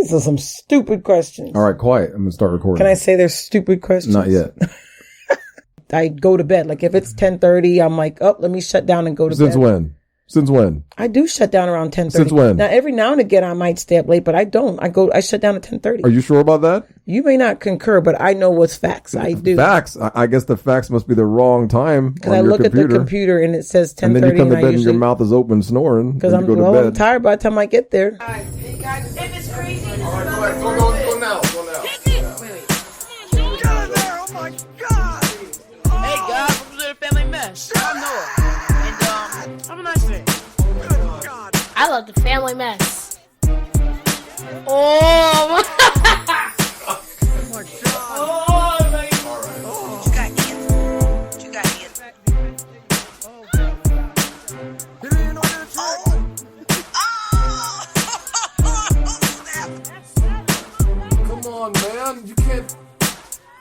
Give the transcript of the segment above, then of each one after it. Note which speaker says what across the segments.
Speaker 1: These are some stupid questions.
Speaker 2: All right, quiet. I'm going to start recording.
Speaker 1: Can I say they're stupid questions?
Speaker 2: Not yet.
Speaker 1: I go to bed. Like if it's 10:30, I'm like, oh, let me shut down and go to bed.
Speaker 2: Since when?
Speaker 1: I do shut down around 10:30.
Speaker 2: Since when?
Speaker 1: Now, every now and again, I might stay up late, but I don't. I shut down at 10:30.
Speaker 2: Are you sure about that?
Speaker 1: You may not concur, but I know what's facts. I do.
Speaker 2: Facts? I guess the facts must be the wrong time.
Speaker 1: Because I look at the computer and it says 10:30.
Speaker 2: And then you come to bed and your mouth is open snoring.
Speaker 1: Because I'm tired by the time I get there.
Speaker 3: Hey guys, if it's crazy.
Speaker 2: All right, go ahead. Go now.
Speaker 3: Get out of there! Oh my God! Hey guys, welcome to the family mess. I'm Noah. And have a nice day. Good God.
Speaker 4: I love the family mess.
Speaker 3: Oh my God. Oh my God.
Speaker 2: All right.
Speaker 3: What you got, Ian? What you got, Ian? He didn't know that
Speaker 2: Come on, man. You can't.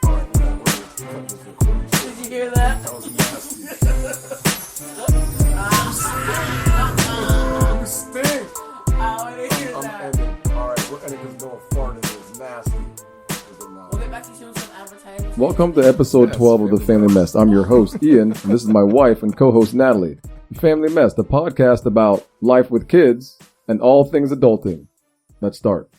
Speaker 2: All right, man. Cut this recording.
Speaker 3: Did you hear that?
Speaker 2: That was nasty. You stink.
Speaker 3: I didn't hear
Speaker 2: I'm
Speaker 3: that.
Speaker 2: ending. All right, we're ending because no fart in this. Nasty.
Speaker 3: We'll get back to you some advertising.
Speaker 2: Welcome to episode 12 of The Family Mess. I'm your host, Ian, and this is my wife and co-host, Natalie. The Family Mess, the podcast about life with kids and all things adulting. Let's start.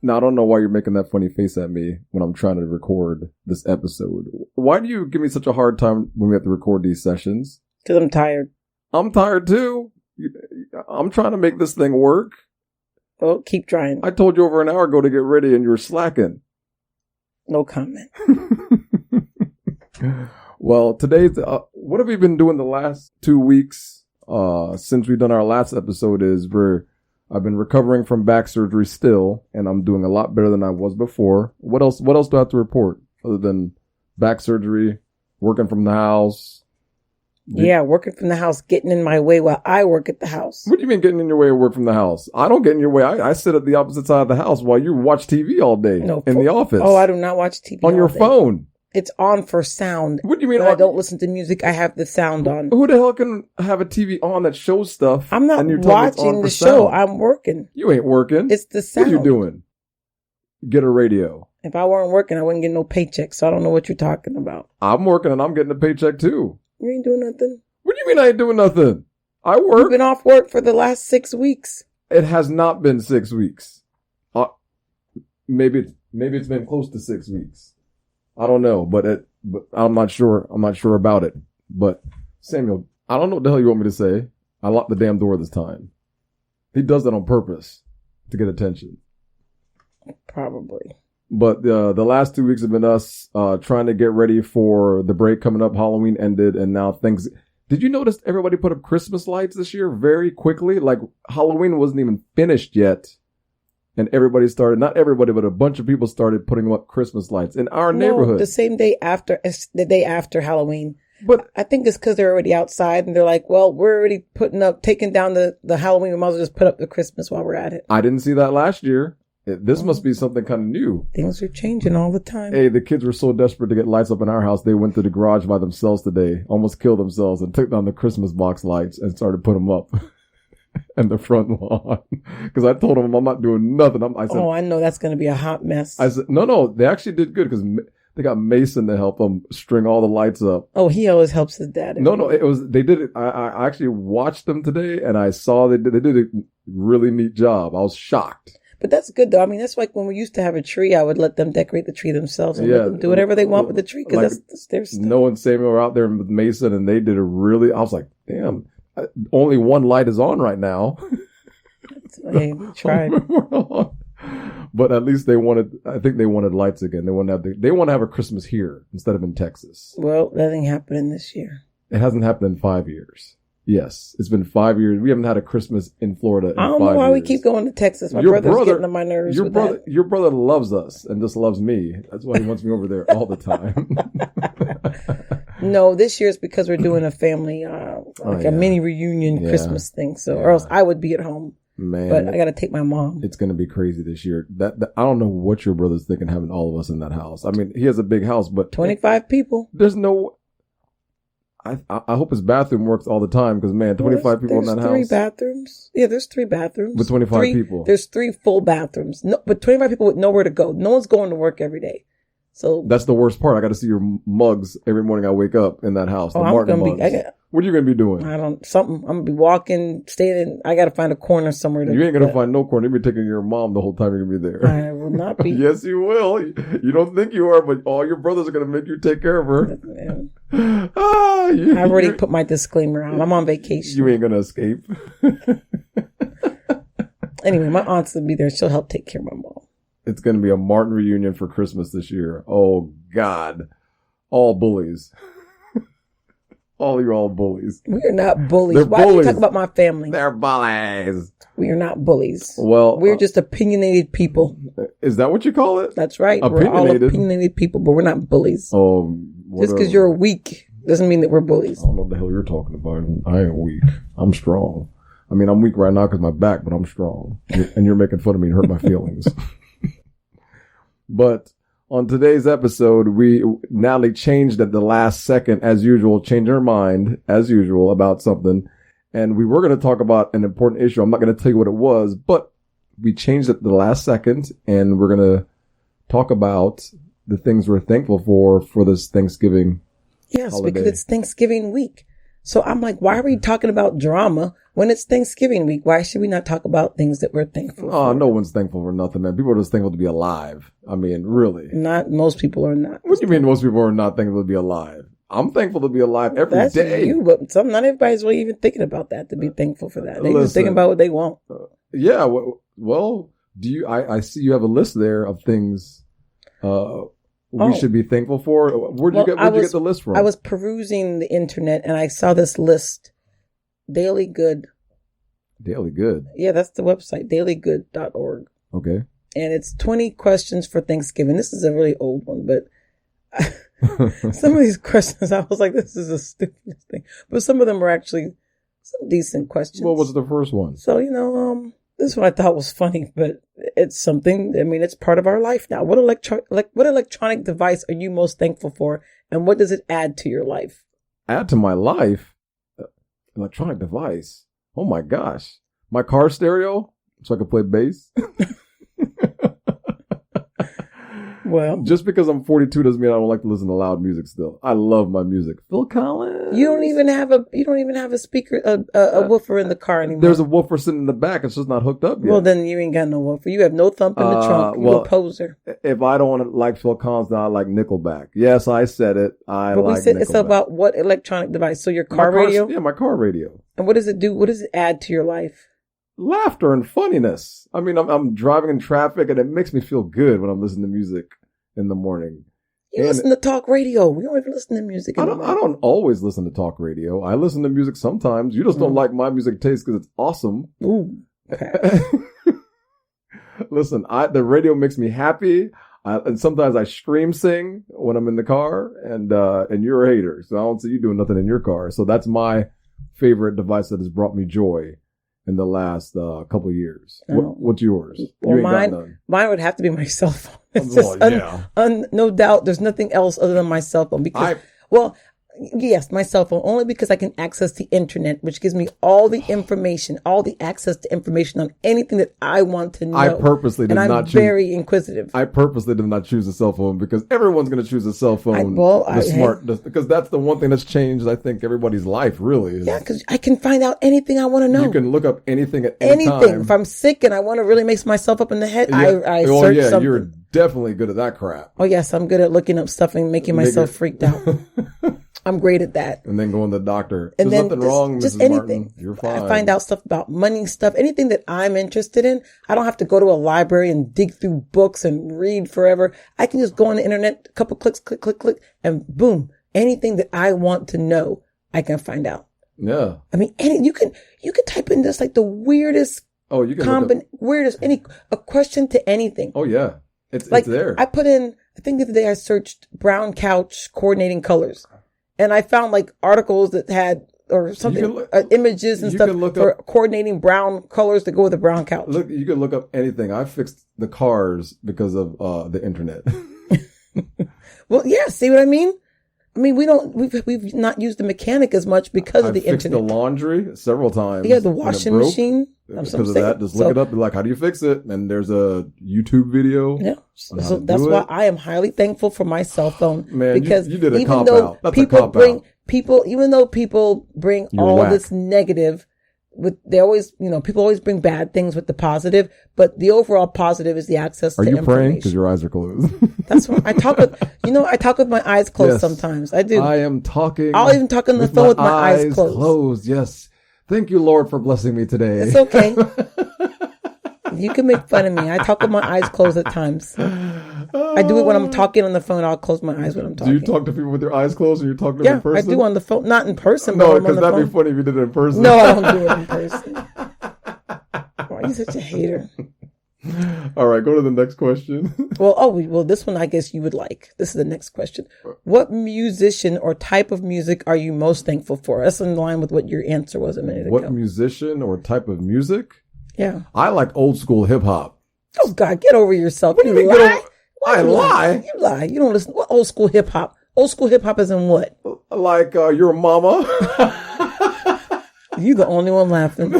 Speaker 2: Now, I don't know why you're making that funny face at me when I'm trying to record this episode. Why do you give me such a hard time when we have to record these sessions?
Speaker 1: Because I'm tired.
Speaker 2: I'm tired too. I'm trying to make this thing work.
Speaker 1: Well, keep trying.
Speaker 2: I told you over an hour ago to get ready and you're slacking.
Speaker 1: No comment.
Speaker 2: Well, today's what have we been doing the last 2 weeks since we've done our last episode is I've been recovering from back surgery still, and I'm doing a lot better than I was before. What else do I have to report other than back surgery, working from the house?
Speaker 1: Yeah, working from the house, getting in my way while I work at the house.
Speaker 2: What do you mean getting in your way of work from the house? I don't get in your way. I sit at the opposite side of the house while you watch TV all day in the office.
Speaker 1: Oh, I do not watch TV
Speaker 2: on your
Speaker 1: day.
Speaker 2: phone.
Speaker 1: It's on for sound.
Speaker 2: What do you mean?
Speaker 1: When I don't listen to music, I have the sound on.
Speaker 2: Who the hell can have a TV on that shows stuff?
Speaker 1: I'm not watching the show. I'm working.
Speaker 2: You ain't working.
Speaker 1: It's the sound.
Speaker 2: What are you doing? Get a radio.
Speaker 1: If I weren't working, I wouldn't get no paycheck, so I don't know what you're talking about.
Speaker 2: I'm working and I'm getting a paycheck too.
Speaker 1: You ain't doing nothing?
Speaker 2: What do you mean I ain't doing nothing? I work.
Speaker 1: You've been off work for the last 6 weeks.
Speaker 2: It has not been 6 weeks. Maybe it's been close to 6 weeks. I don't know, but I'm not sure. I'm not sure about it. But Samuel, I don't know what the hell you want me to say. I locked the damn door this time. He does that on purpose to get attention.
Speaker 1: Probably.
Speaker 2: But the last 2 weeks have been us trying to get ready for the break coming up. Halloween ended, and now things. Did you notice everybody put up Christmas lights this year very quickly? Like Halloween wasn't even finished yet. And everybody started, not everybody, but a bunch of people started putting up Christmas lights in our neighborhood.
Speaker 1: The same day after, the day after Halloween.
Speaker 2: But
Speaker 1: I think it's because they're already outside and they're like, well, we're already taking down the Halloween. We might as well just put up the Christmas while we're at it.
Speaker 2: I didn't see that last year. This must be something kind of new.
Speaker 1: Things are changing all the time.
Speaker 2: Hey, the kids were so desperate to get lights up in our house, they went to the garage by themselves today, almost killed themselves, and took down the Christmas box lights and started putting them up. And the front lawn, because I told them I'm not doing nothing. I said,
Speaker 1: I know that's going to be a hot mess.
Speaker 2: I said, no, they actually did good because they got Mason to help them string all the lights up.
Speaker 1: Oh, he always helps his dad.
Speaker 2: No, they did it. I actually watched them today, and I saw they did a really neat job. I was shocked.
Speaker 1: But that's good though. I mean, that's like when we used to have a tree. I would let them decorate the tree themselves and let them do whatever they want with the tree because that's their stuff.
Speaker 2: Noah and Samuel were out there with Mason, and they did a really. I was like, damn. Only one light is on right now.
Speaker 1: Hey, we tried.
Speaker 2: But at least I think they wanted lights again. They want to have a Christmas here instead of in Texas.
Speaker 1: Well, that ain't happening this year.
Speaker 2: It hasn't happened in 5 years. Yes, it's been 5 years. We haven't had a Christmas in Florida in 5 years. I don't know why
Speaker 1: we keep going to Texas. My brother's getting on my nerves with that.
Speaker 2: Your brother loves us and just loves me. That's why he wants me over there all the time.
Speaker 1: No, this year it's because we're doing a family, a mini reunion Christmas thing. So, or else I would be at home.
Speaker 2: Man,
Speaker 1: but I got to take my mom.
Speaker 2: It's going to be crazy this year. That I don't know what your brother's thinking having all of us in that house. I mean, he has a big house, but
Speaker 1: 25 people.
Speaker 2: There's no. I hope his bathroom works all the time because, man, 25 people in that house.
Speaker 1: There's 3 bathrooms. Yeah, there's 3 bathrooms.
Speaker 2: With 25 people.
Speaker 1: There's 3 full bathrooms. No, but 25 people with nowhere to go. No one's going to work every day. So
Speaker 2: that's the worst part. I got to see your mugs every morning I wake up in that house.
Speaker 1: I'm
Speaker 2: Martin
Speaker 1: gonna
Speaker 2: mugs. What are you going to be doing?
Speaker 1: I'm going to be walking, staying. I got to find a corner somewhere to.
Speaker 2: You ain't going to find no corner. You'll be taking your mom the whole time you're going to be there.
Speaker 1: I will not be.
Speaker 2: Yes, you will. You don't think you are, but all your brothers are going to make you take care of her.
Speaker 1: I already put my disclaimer out. I'm on vacation.
Speaker 2: You ain't going to escape.
Speaker 1: Anyway, my aunt's going to be there. She'll help take care of my mom.
Speaker 2: It's going to be a Martin reunion for Christmas this year. Oh, God. All bullies. You're all bullies.
Speaker 1: We are not bullies.
Speaker 2: They're
Speaker 1: Why
Speaker 2: bullies.
Speaker 1: do you talk about my family?
Speaker 2: They're bullies.
Speaker 1: We are not bullies.
Speaker 2: Well,
Speaker 1: we're just opinionated people.
Speaker 2: Is that what you call it?
Speaker 1: That's right. We're all opinionated people, but we're not bullies.
Speaker 2: Oh,
Speaker 1: just because you're weak doesn't mean that we're bullies.
Speaker 2: I don't know what the hell you're talking about. I ain't weak. I'm strong. I mean, I'm weak right now because my back, but I'm strong. And you're making fun of me and hurt my feelings. But on today's episode, Natalie changed at the last second, as usual, changed her mind, as usual, about something. And we were going to talk about an important issue. I'm not going to tell you what it was, but we changed it at the last second, and we're going to talk about the things we're thankful for this Thanksgiving holiday.
Speaker 1: Because it's Thanksgiving week. So I'm like, why are we talking about drama when it's Thanksgiving week? Why should we not talk about things that we're thankful for?
Speaker 2: Oh, no one's thankful for nothing, man. People are just thankful to be alive. I mean, really.
Speaker 1: Not most people are not.
Speaker 2: What do you mean most people are not thankful to be alive? I'm thankful to be alive every
Speaker 1: That's
Speaker 2: day.
Speaker 1: You, but not everybody's really even thinking about that, to be thankful for that. They're just thinking about what they want.
Speaker 2: Yeah. Well, I see you have a list there of things we should be thankful for. Where'd you get the list from?
Speaker 1: I was perusing the internet and I saw this list. Daily Good.
Speaker 2: Daily Good?
Speaker 1: Yeah, that's the website, dailygood.org.
Speaker 2: Okay.
Speaker 1: And it's 20 questions for Thanksgiving. This is a really old one, but some of these questions, I was like, this is the stupidest thing. But some of them were actually some decent questions.
Speaker 2: What was the first one?
Speaker 1: So, this one I thought was funny, but it's something, it's part of our life now. What electronic device are you most thankful for, and what does it add to your life?
Speaker 2: Add to my life? Electronic device? Oh my gosh. My car stereo, so I can play bass?
Speaker 1: Well,
Speaker 2: just because I'm 42 doesn't mean I don't like to listen to loud music still. I love my music. Phil Collins.
Speaker 1: You don't even have a speaker, a woofer in the car anymore.
Speaker 2: There's a woofer sitting in the back. It's just not hooked up yet.
Speaker 1: Well, then you ain't got no woofer. You have no thump in the trunk. You're a poser.
Speaker 2: If I don't like Phil Collins, then I like Nickelback. Yes, I said it. But we said
Speaker 1: Nickelback. It's about what electronic device? So your car radio?
Speaker 2: Yeah, my car radio.
Speaker 1: And what does it do? What does it add to your life?
Speaker 2: Laughter and funniness. I mean, I'm driving in traffic and it makes me feel good when I'm listening to music in the morning.
Speaker 1: You listen to talk radio. We don't even listen to music.
Speaker 2: I don't always listen to talk radio. I listen to music sometimes. You just don't like my music taste because it's awesome.
Speaker 1: Ooh. Okay.
Speaker 2: Listen, the radio makes me happy. And sometimes I stream sing when I'm in the car, and you're a hater, so I don't see you doing nothing in your car. So that's my favorite device that has brought me joy in the last couple of years.
Speaker 1: Oh.
Speaker 2: What's yours?
Speaker 1: Well, mine would have to be my cell phone. It's just no doubt. There's nothing else other than my cell phone because, yes, my cell phone, only because I can access the internet, which gives me all the information, all the access to information on anything that I want to know.
Speaker 2: I purposely did not choose.
Speaker 1: And I'm very inquisitive.
Speaker 2: I purposely did not choose a cell phone because everyone's going to choose a cell phone. Because that's the one thing that's changed, I think, everybody's life, really.
Speaker 1: Yeah, because I can find out anything I want to know.
Speaker 2: You can look up anything at any time.
Speaker 1: If I'm sick and I want to really make myself up in the head, I search something.
Speaker 2: You're definitely good at that crap.
Speaker 1: Oh, yes, I'm good at looking up stuff and making myself freaked out. I'm great at that.
Speaker 2: And then going to the doctor.
Speaker 1: And
Speaker 2: There's nothing wrong,
Speaker 1: just
Speaker 2: Mrs.
Speaker 1: anything.
Speaker 2: Martin. You're fine.
Speaker 1: I find out stuff about money stuff, anything that I'm interested in. I don't have to go to a library and dig through books and read forever. I can just go on the internet, a couple clicks, click, click, click, and boom. Anything that I want to know, I can find out.
Speaker 2: Yeah.
Speaker 1: I mean, you can type in just like the weirdest a question to anything.
Speaker 2: Oh yeah. It's there.
Speaker 1: I put in, I think the other day I searched brown couch coordinating colors. And I found like articles that had, or something, images and stuff for coordinating brown colors to go with a brown couch.
Speaker 2: Look, you can look up anything. I fixed the cars because of the internet.
Speaker 1: Well, yeah, see what I mean? I mean, we've not used the mechanic as much because of the
Speaker 2: fixed
Speaker 1: internet.
Speaker 2: the laundry several times.
Speaker 1: Yeah, the washing machine.
Speaker 2: Because of that, just look it up. Be like, how do you fix it? And there's a YouTube video.
Speaker 1: Yeah, so that's why I am highly thankful for my cell phone.
Speaker 2: Man,
Speaker 1: because
Speaker 2: you did a
Speaker 1: even
Speaker 2: cop
Speaker 1: though
Speaker 2: out. That's
Speaker 1: people
Speaker 2: a cop
Speaker 1: bring
Speaker 2: out.
Speaker 1: even though people bring this negative, they always, people always bring bad things with the positive, but the overall positive is the access to information.
Speaker 2: Are you praying? Because your eyes are closed.
Speaker 1: That's what I talk with. I talk with my eyes closed sometimes. I do.
Speaker 2: I am talking.
Speaker 1: I'll even talk on the phone with my eyes closed.
Speaker 2: Yes. Thank you, Lord, for blessing me today.
Speaker 1: It's okay. You can make fun of me. I talk with my eyes closed at times. I do it when I'm talking on the phone. I'll close my eyes when I'm talking.
Speaker 2: Do you talk to people with your eyes closed, or you talk to them in person?
Speaker 1: Yeah, I do on the phone. Not in person.
Speaker 2: No, because that'd be funny if you did it in person.
Speaker 1: No, I don't do it in person. Why are you such a hater?
Speaker 2: All right, go to the next question.
Speaker 1: Well, this one I guess you would like. This is the next question. What musician or type of music are you most thankful for? That's in line with what your answer was a minute ago.
Speaker 2: What musician or type of music?
Speaker 1: Yeah.
Speaker 2: I like old school hip hop.
Speaker 1: Oh, God, get over yourself.
Speaker 2: What do you mean get over? I lie.
Speaker 1: You lie. You don't listen. What old school hip hop? Old school hip hop is in what?
Speaker 2: Like your mama.
Speaker 1: You the only one laughing.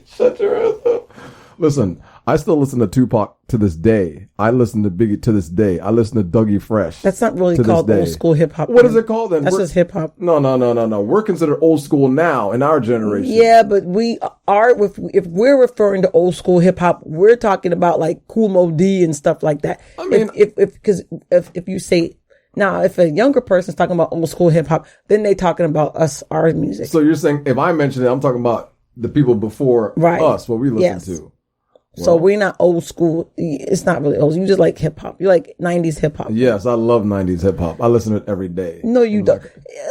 Speaker 2: Shut your ass up. Listen, I still listen to Tupac to this day. I listen to Biggie to this day. I listen to Dougie Fresh.
Speaker 1: That's not really called old school hip hop.
Speaker 2: What is it called then?
Speaker 1: That's just hip hop.
Speaker 2: No. We're considered old school now in our generation.
Speaker 1: Yeah, but we are. If we're referring to old school hip hop, we're talking about like Kool Moe D and stuff like that.
Speaker 2: I mean,
Speaker 1: if you say. Now, if a younger person's talking about old school hip hop, then they talking about our music.
Speaker 2: So you're saying if I mention it, I'm talking about the people before us, what we listen to. Well,
Speaker 1: so we're not old school. It's not really old. You just like hip hop. You like 90s hip hop.
Speaker 2: Yes, I love 90s hip hop. I listen to it every day.
Speaker 1: No, you don't.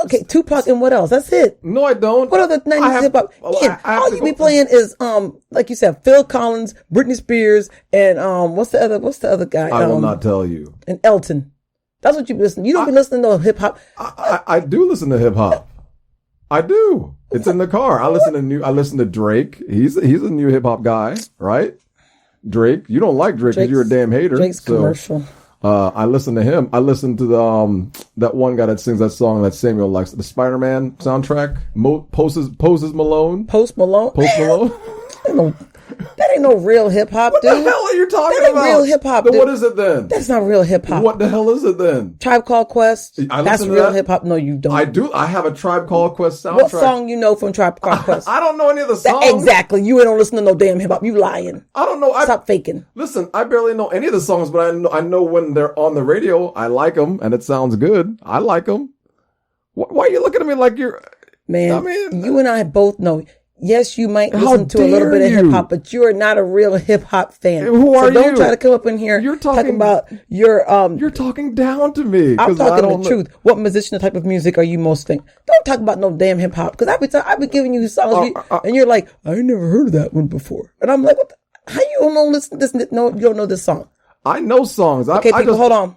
Speaker 1: Okay, Tupac and what else? That's it.
Speaker 2: No, I don't.
Speaker 1: What other 90s hip hop? All you be playing is like you said, Phil Collins, Britney Spears, and what's the other guy?
Speaker 2: I will not tell you.
Speaker 1: And Elton. That's what you listen. You don't be listening to hip hop.
Speaker 2: I do listen to hip hop. I do. It's in the car. I listen to Drake. He's a new hip hop guy, right? Drake. You don't like Drake because you're a damn hater.
Speaker 1: Drake's commercial.
Speaker 2: I listen to him. I listen to that one guy that sings that song that Samuel likes, the Spider-Man soundtrack. Post Malone.
Speaker 1: Post Malone. That ain't no real hip hop, dude.
Speaker 2: What the hell are you talking
Speaker 1: that ain't
Speaker 2: about?
Speaker 1: Real hip hop.
Speaker 2: What is it then?
Speaker 1: That's not real hip hop.
Speaker 2: What the hell is it then?
Speaker 1: Tribe Called Quest. That's real hip hop. No, you don't.
Speaker 2: I do. I have a Tribe Called Quest soundtrack.
Speaker 1: What song you know from Tribe Called Quest?
Speaker 2: I don't know any of the songs.
Speaker 1: Exactly. You ain't don't listen to no damn hip hop. You lying.
Speaker 2: I don't know.
Speaker 1: Stop faking.
Speaker 2: Listen, I barely know any of the songs, but I know when they're on the radio, I like them and it sounds good. I like them. Why are you looking at me like you're?
Speaker 1: Man, I mean, you and I both know. Yes, you might listen to a little bit of hip hop, but you're not a real hip hop fan.
Speaker 2: Who are you?
Speaker 1: So don't try to come up in here. You're talking about your.
Speaker 2: You're talking down to me.
Speaker 1: I'm talking the truth. What musician or type of music are you most think? Don't talk about no damn hip hop because I be giving you songs and you're like, I ain't never heard of that one before, and I'm like, what? How you don't know listen this? No, you don't know this song.
Speaker 2: I know songs.
Speaker 1: Okay, people, hold on.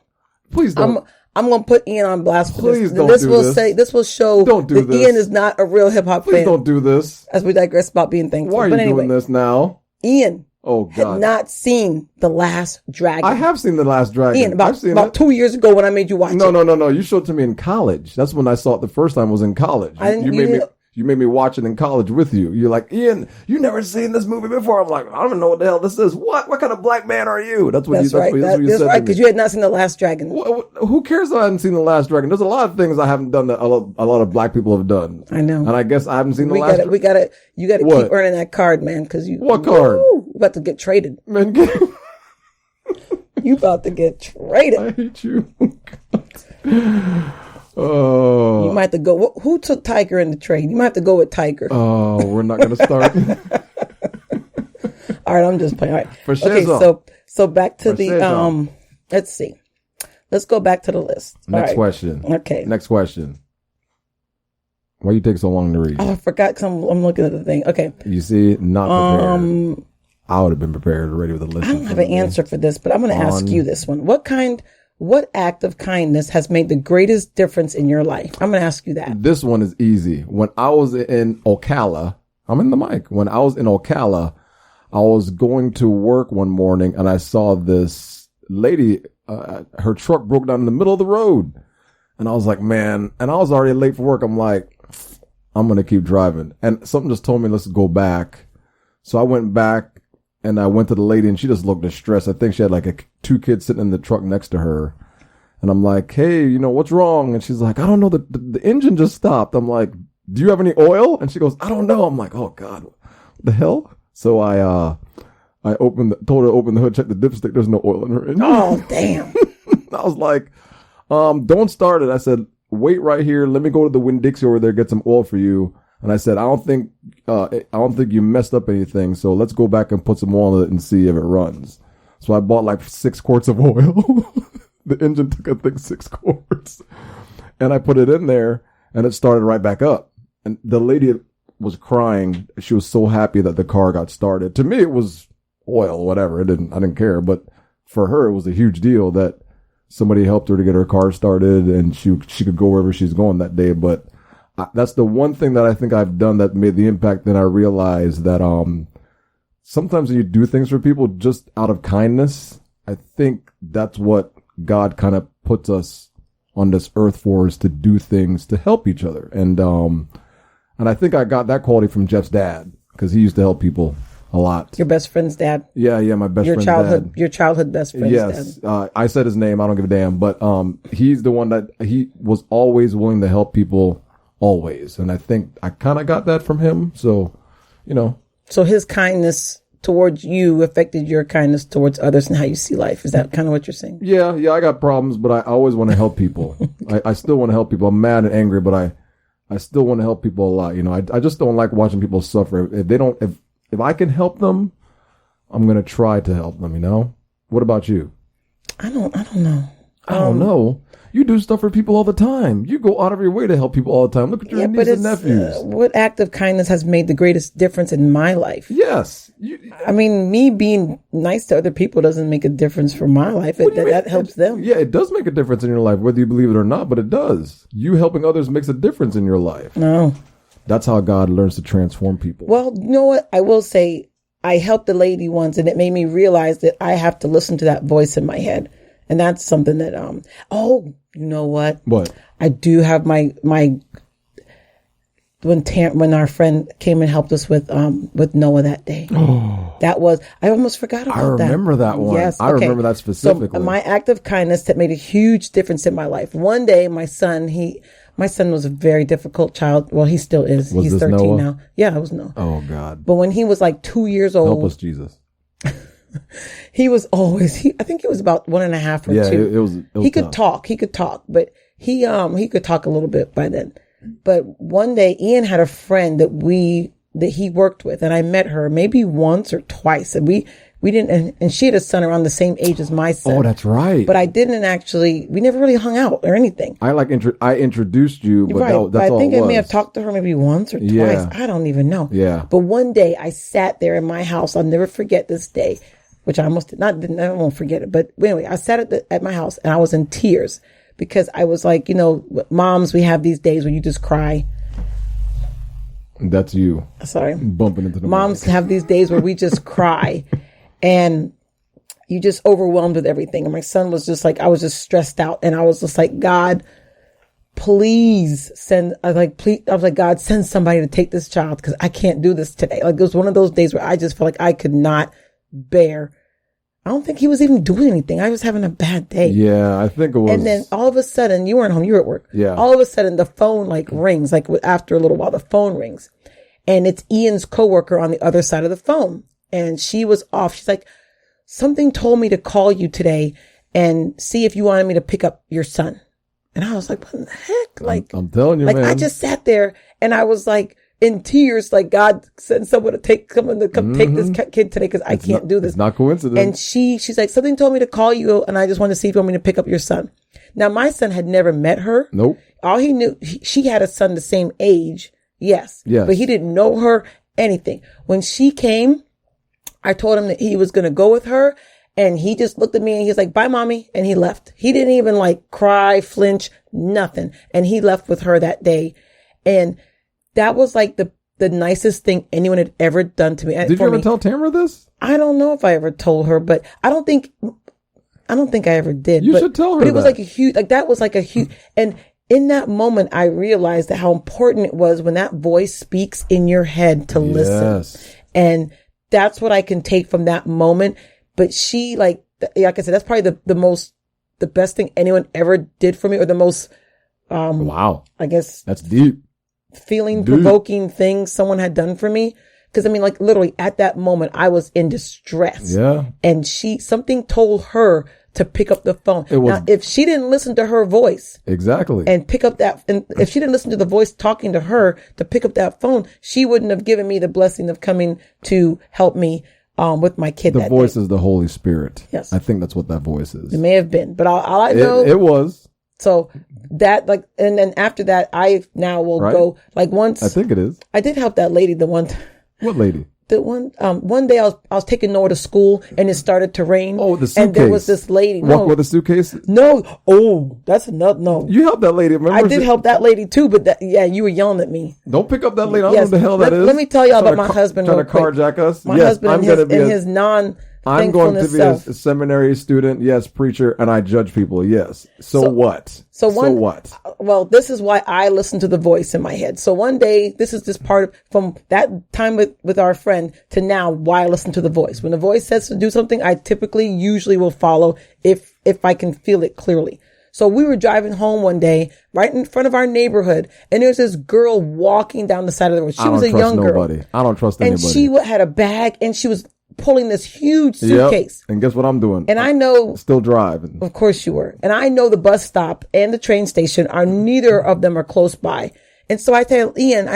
Speaker 2: Please don't.
Speaker 1: I'm going to put Ian on blast for
Speaker 2: Please
Speaker 1: this.
Speaker 2: Don't
Speaker 1: this
Speaker 2: do
Speaker 1: will
Speaker 2: this.
Speaker 1: say this will show that Ian is not a real hip hop fan.
Speaker 2: Please don't do this.
Speaker 1: As we digress about being thankful.
Speaker 2: Why are you doing this now?
Speaker 1: Ian.
Speaker 2: Oh God.
Speaker 1: Had not seen The Last Dragon.
Speaker 2: I have seen The Last Dragon.
Speaker 1: Ian, about 2 years ago when I made you watch it.
Speaker 2: No. You showed it to me in college. That's when I saw it the first time. Was in college. You made me watch it in college with you. You're like, Ian, you never seen this movie before. I'm like, I don't know what the hell this is. What kind of black man are you? That's what you said. That's right,
Speaker 1: because you had not seen The Last Dragon.
Speaker 2: Who cares if I haven't seen The Last Dragon? There's a lot of things I haven't done that a lot of black people have done.
Speaker 1: I know.
Speaker 2: And I guess I haven't seen The Last Dragon.
Speaker 1: You got to keep earning that card, man, because you.
Speaker 2: What card?
Speaker 1: You about to get traded.
Speaker 2: Man,
Speaker 1: you about to get traded.
Speaker 2: I hate you. Oh,
Speaker 1: you might have to go. Who took Tiger in the trade? You might have to go with Tiger.
Speaker 2: Oh, we're not going to start.
Speaker 1: All right, I'm just playing. All right.
Speaker 2: Okay,
Speaker 1: so back to the let's see. Let's go back to the list.
Speaker 2: Next question.
Speaker 1: Okay.
Speaker 2: Next question. Why you take so long to read?
Speaker 1: Oh, I forgot because I'm looking at the thing. Okay.
Speaker 2: You see, not prepared. I would have been prepared already with a list.
Speaker 1: I don't have an answer for this, but I'm going to ask you this one. What act of kindness has made the greatest difference in your life? I'm going to ask you that.
Speaker 2: This one is easy. When I was in Ocala, I'm in the mic. When I was in Ocala, I was going to work one morning and I saw this lady her truck broke down in the middle of the road. And I was like, man, and I was already late for work. I'm like, I'm going to keep driving. And something just told me, let's go back. So I went back and I went to the lady and she just looked distressed. I think she had like 2 kids sitting in the truck next to her. And I'm like, hey, you know, what's wrong? And she's like, I don't know. The engine just stopped. I'm like, do you have any oil? And she goes, I don't know. I'm like, oh God, what the hell? So I told her to open the hood, check the dipstick. There's no oil in her engine.
Speaker 1: Oh, damn.
Speaker 2: I was like, don't start it. I said, wait right here. Let me go to the Winn-Dixie over there, get some oil for you. And I said, I don't think you messed up anything. So let's go back and put some oil in it and see if it runs. So I bought like 6 quarts of oil. The engine took, I think, 6 quarts. And I put it in there and it started right back up. And the lady was crying. She was so happy that the car got started. To me, it was oil, whatever. I didn't care. But for her, it was a huge deal that somebody helped her to get her car started and she could go wherever she's going that day. But that's the one thing that I think I've done that made the impact. Then I realized that sometimes when you do things for people just out of kindness, I think that's what God kind of puts us on this earth for, is to do things to help each other. And I think I got that quality from Jeff's dad, because he used to help people a lot.
Speaker 1: Your best friend's dad?
Speaker 2: Yeah, my best friend's dad.
Speaker 1: Your childhood best friend's
Speaker 2: dad.
Speaker 1: Yes,
Speaker 2: I said his name. I don't give a damn. But he's the one that he was always willing to help people, always. And I think I kind of got that from him. So, you know. So
Speaker 1: his kindness towards you affected your kindness towards others and how you see life. Is that kind of what you're saying? Yeah, I got problems, but I always want to help people. I still want to help people. I'm mad and angry, but I still want to help people a lot. You know, I just don't like watching people suffer. If I can help them, I'm going to try to help them, you know? What about you? I don't know. I don't know. You do stuff for people all the time. You go out of your way to help people all the time. Look at your nieces and nephews. What act of kindness has made the greatest difference in my life? Yes. I mean, me being nice to other people doesn't make a difference for my life. That helps them. Yeah, it does make a difference in your life, whether you believe it or not, but it does. You helping others makes a difference in your life. No. That's how God learns to transform people. Well, you know what? I will say, I helped a lady once, and it made me realize that I have to listen to that voice in my head. And that's something that, you know what? What? I do have my when our friend came and helped us with Noah that day. Oh. That was, I almost forgot about that. I remember that one. Yes. I remember that specifically. So my act of kindness that made a huge difference in my life. One day, my son was a very difficult child. Well, he still is. He's 13 Noah? Now. Yeah, it was Noah. Oh, God. But when he was like 2 years old. Help us, Jesus. He was always, I think he was about 1.5 or 2. It was he could tough. He could talk, but he could talk a little bit by then. But one day Ian had a friend that he worked with, and I met her maybe once or twice, and we didn't, and she had a son around the same age as my son. Oh, that's right. But we never really hung out or anything. I introduced you, but right. That's all I think I may have talked to her maybe once or twice. I don't even know. Yeah. But one day I sat there in my house. I'll never forget this day. Which I won't forget it. But anyway, I sat at my house and I was in tears because I was like, you know, moms, we have these days where you just cry. That's you. Sorry. Bumping into the moms mic. Have these days where we just cry and you just overwhelmed with everything. And my son was just like, I was just stressed out and I was just like, God, please send, God, send somebody to take this child because I can't do this today. Like it was one of those days where I just felt like I could not bear. I don't think he was even doing anything. I was having a bad day. Yeah, I think it was. And then all of a sudden, you weren't home, you were at work. Yeah. All of a sudden, the phone rings, after a little while, the phone rings. And it's Ian's coworker on the other side of the phone. And she was off. She's like, something told me to call you today and see if you wanted me to pick up your son. And I was like, what in the heck? I'm telling you, man. I just sat there and I was like, in tears, like God sent someone to come take this kid today because I can't do this. It's not coincidence. And she's like, something told me to call you and I just want to see if you want me to pick up your son. Now, my son had never met her. Nope. All he knew, she had a son the same age. Yes. But he didn't know her, anything. When she came, I told him that he was going to go with her and he just looked at me and he's like, bye, mommy. And he left. He didn't even cry, flinch, nothing. And he left with her that day. And that was like the nicest thing anyone had ever done to me. Did you ever tell Tamara this? I don't know if I ever told her, but I don't think I don't think I ever did.
Speaker 2: You should tell her
Speaker 1: But it was like that was like a huge, and in that moment, I realized that how important it was when that voice speaks in your head to listen. And that's what I can take from that moment. But she, like I said, that's probably the best thing anyone ever did for me, or the most,
Speaker 2: wow,
Speaker 1: I guess
Speaker 2: that's deep,
Speaker 1: provoking thing someone had done for me. Because I mean, like literally at that moment, I was in distress.
Speaker 2: Yeah.
Speaker 1: And something told her to pick up the phone. Now, if she didn't listen to her voice.
Speaker 2: Exactly.
Speaker 1: And pick up and if she didn't listen to the voice talking to her to pick up that phone, she wouldn't have given me the blessing of coming to help me, with my kid.
Speaker 2: The voice is the Holy Spirit.
Speaker 1: Yes.
Speaker 2: I think that's what that voice is.
Speaker 1: It may have been, but all I know.
Speaker 2: It was.
Speaker 1: So that and then after that, I now will go like once.
Speaker 2: I think it is.
Speaker 1: I did help that lady the one.
Speaker 2: What lady?
Speaker 1: The one day I was taking Noah to school and it started to rain.
Speaker 2: Oh, the suitcase.
Speaker 1: And there was this lady.
Speaker 2: Walk with a suitcase?
Speaker 1: No. Oh, that's another, no.
Speaker 2: You helped that lady. Remember?
Speaker 1: I did help that lady too, but you were yelling at me.
Speaker 2: Don't pick up that lady. I don't know what the hell that is.
Speaker 1: Let me tell y'all about my husband.
Speaker 2: Trying to carjack us?
Speaker 1: My husband and his non
Speaker 2: I'm going to be a seminary student, yes, preacher, and I judge people, yes. So what? So what?
Speaker 1: Well, this is why I listen to the voice in my head. So one day, this is just part of, from that time with our friend to now, why I listen to the voice. When the voice says to do something, I usually will follow if I can feel it clearly. So we were driving home one day, right in front of our neighborhood, and there's this girl walking down the side of the road. She was a young girl. I
Speaker 2: don't trust anybody.
Speaker 1: And she had a bag, and she was pulling this huge suitcase.
Speaker 2: Yep. And guess what I'm doing?
Speaker 1: And I know.
Speaker 2: Still driving.
Speaker 1: Of course you were. And I know the bus stop and the train station neither of them are close by. And so I tell Ian,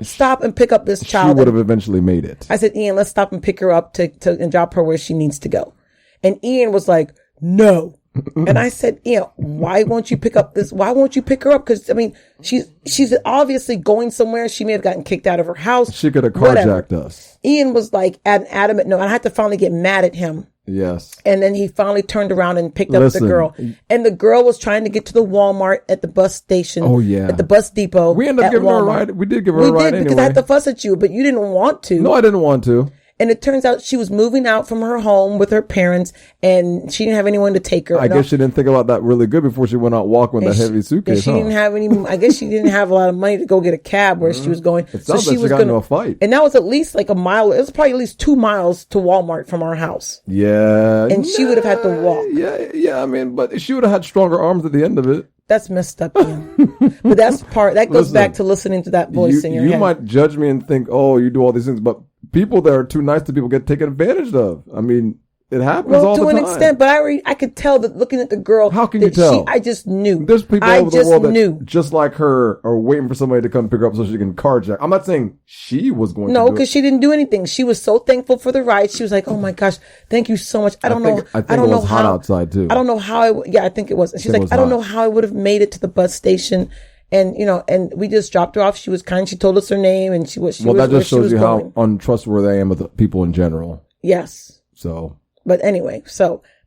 Speaker 1: stop and pick up this child.
Speaker 2: She would have eventually made it.
Speaker 1: I said, Ian, let's stop and pick her up and drop her where she needs to go. And Ian was like, no. And I said, Ian, why won't you pick up this? Why won't you pick her up? Because I mean, she's obviously going somewhere. She may have gotten kicked out of her house.
Speaker 2: She could have carjacked us.
Speaker 1: Ian was like an adamant no. And I had to finally get mad at him.
Speaker 2: Yes.
Speaker 1: And then he finally turned around and picked up the girl. And the girl was trying to get to the Walmart at the bus station.
Speaker 2: Oh, yeah.
Speaker 1: At the bus depot.
Speaker 2: We ended up giving her a ride. We did give her a ride anyway.
Speaker 1: Because I had to fuss at you, but you didn't want to.
Speaker 2: No, I didn't want to.
Speaker 1: And it turns out she was moving out from her home with her parents, and she didn't have anyone to take her.
Speaker 2: I guess she didn't think about that really good before she went out walking with that heavy suitcase.
Speaker 1: She didn't have any. I guess she didn't have a lot of money to go get a cab where she was going.
Speaker 2: It sounds like she got into a fight.
Speaker 1: And that was at least like a mile. It was probably at least 2 miles to Walmart from our house.
Speaker 2: Yeah.
Speaker 1: And she would have had to walk.
Speaker 2: Yeah. I mean, but she would have had stronger arms at the end of it.
Speaker 1: That's messed up, Ian. But that goes back to listening to that voice in your head.
Speaker 2: You might judge me and think, oh, you do all these things, but people that are too nice to people get taken advantage of. I mean, it happens all the time.
Speaker 1: To an extent, but I could tell that looking at the girl.
Speaker 2: How can you tell?
Speaker 1: I just knew.
Speaker 2: There's people all over the world that just like her are waiting for somebody to come pick her up so she can carjack. I'm not saying she was going to do it.
Speaker 1: No, because she didn't do anything. She was so thankful for the ride. She was like, oh my gosh, thank you so much. I don't know.
Speaker 2: I think it was hot outside too.
Speaker 1: I don't know how I think it was. And she's like, I don't know how I would have made it to the bus station. And, and we just dropped her off. She was kind. She told us her name and
Speaker 2: that just shows you how untrustworthy I am with people in general.
Speaker 1: Yes.
Speaker 2: So.
Speaker 1: But anyway,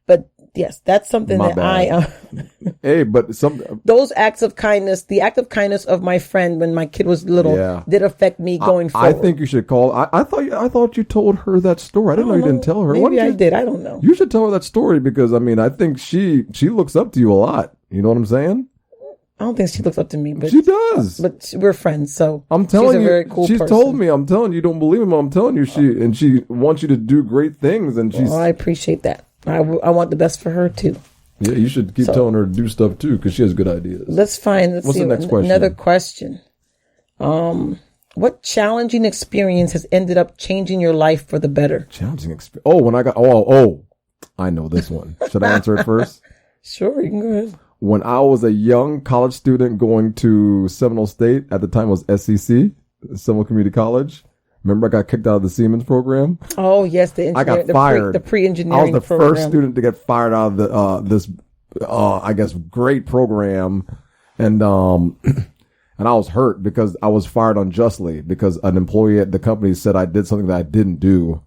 Speaker 1: but yes, that's something
Speaker 2: hey, but
Speaker 1: those acts of kindness, the act of kindness of my friend when my kid was little did affect me going forward.
Speaker 2: I think you should call. I thought you told her that story. I didn't know you didn't tell her.
Speaker 1: Maybe I did. I don't know.
Speaker 2: You should tell her that story because I mean, I think she looks up to you a lot. You know what I'm saying?
Speaker 1: I don't think she looks up to me, but
Speaker 2: she does.
Speaker 1: But we're friends, so
Speaker 2: I'm telling
Speaker 1: she's a
Speaker 2: you,
Speaker 1: very cool
Speaker 2: she's
Speaker 1: person.
Speaker 2: told me. I'm telling you, don't believe me. I'm telling you, she wants you to do great things, and she's.
Speaker 1: Well, I appreciate that. I want the best for her too.
Speaker 2: Yeah, you should keep telling her to do stuff too, because she has good ideas.
Speaker 1: Let's
Speaker 2: What's
Speaker 1: see
Speaker 2: the next question?
Speaker 1: Another question. What challenging experience has ended up changing your life for the better?
Speaker 2: Challenging experience. Oh, when I got I know this one. Should I answer it first?
Speaker 1: Sure, you can go ahead.
Speaker 2: When I was a young college student going to Seminole State, at the time it was SCC, Seminole Community College. Remember I got kicked out of the Siemens program?
Speaker 1: Oh, yes.
Speaker 2: I got fired.
Speaker 1: The pre-engineering
Speaker 2: I was the first student to get fired out of this I guess, great program. And I was hurt because I was fired unjustly because an employee at the company said I did something that I didn't do.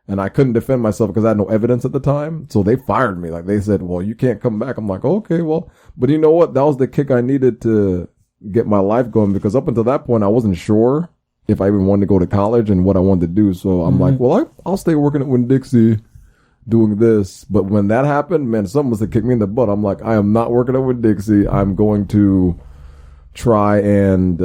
Speaker 2: And I couldn't defend myself because I had no evidence at the time. So they fired me. Like they said, well, you can't come back. I'm like, okay, well, but you know what? That was the kick I needed to get my life going because up until that point, I wasn't sure if I even wanted to go to college and what I wanted to do. So I'm like, well, I'll stay working at Winn-Dixie doing this. But when that happened, man, someone must have kicked me in the butt. I'm like, I am not working out with Dixie. I'm going to try and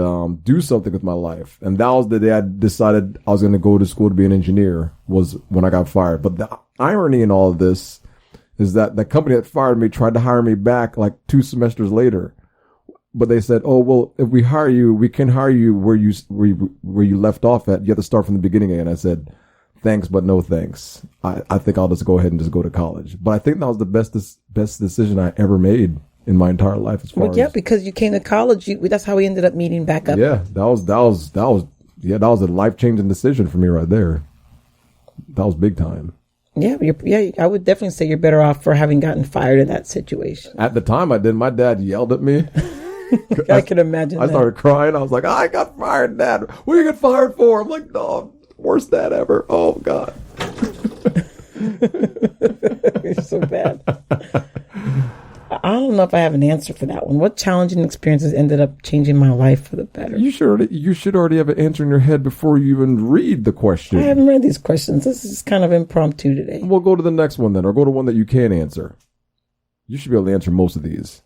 Speaker 2: do something with my life. And that was the day I decided I was going to go to school to be an engineer, was when I got fired. But the irony in all of this is that the company that fired me tried to hire me back like 2 semesters later. But they said, oh, well, if we hire you, we can hire you where you left off at. You have to start from the beginning again. I said, thanks, but no thanks. I think I'll just go ahead and just go to college. But I think that was the best decision I ever made in my entire life. As far as,
Speaker 1: because you came to college. That's how we ended up meeting back up.
Speaker 2: Yeah, that was a life-changing decision for me right there. That was big time.
Speaker 1: Yeah, I would definitely say you're better off for having gotten fired in that situation.
Speaker 2: At the time, I did. My dad yelled at me.
Speaker 1: I can imagine.
Speaker 2: I started crying. I was like, I got fired, Dad. What do you get fired for? I'm like, no, worst dad ever. Oh, God.
Speaker 1: It's so bad. I don't know if I have an answer for that one. What challenging experiences ended up changing my life for the better?
Speaker 2: You should already have an answer in your head before you even read the question.
Speaker 1: I haven't read these questions. This is kind of impromptu today.
Speaker 2: We'll go to the next one then, or go to one that you can answer. You should be able to answer most of these.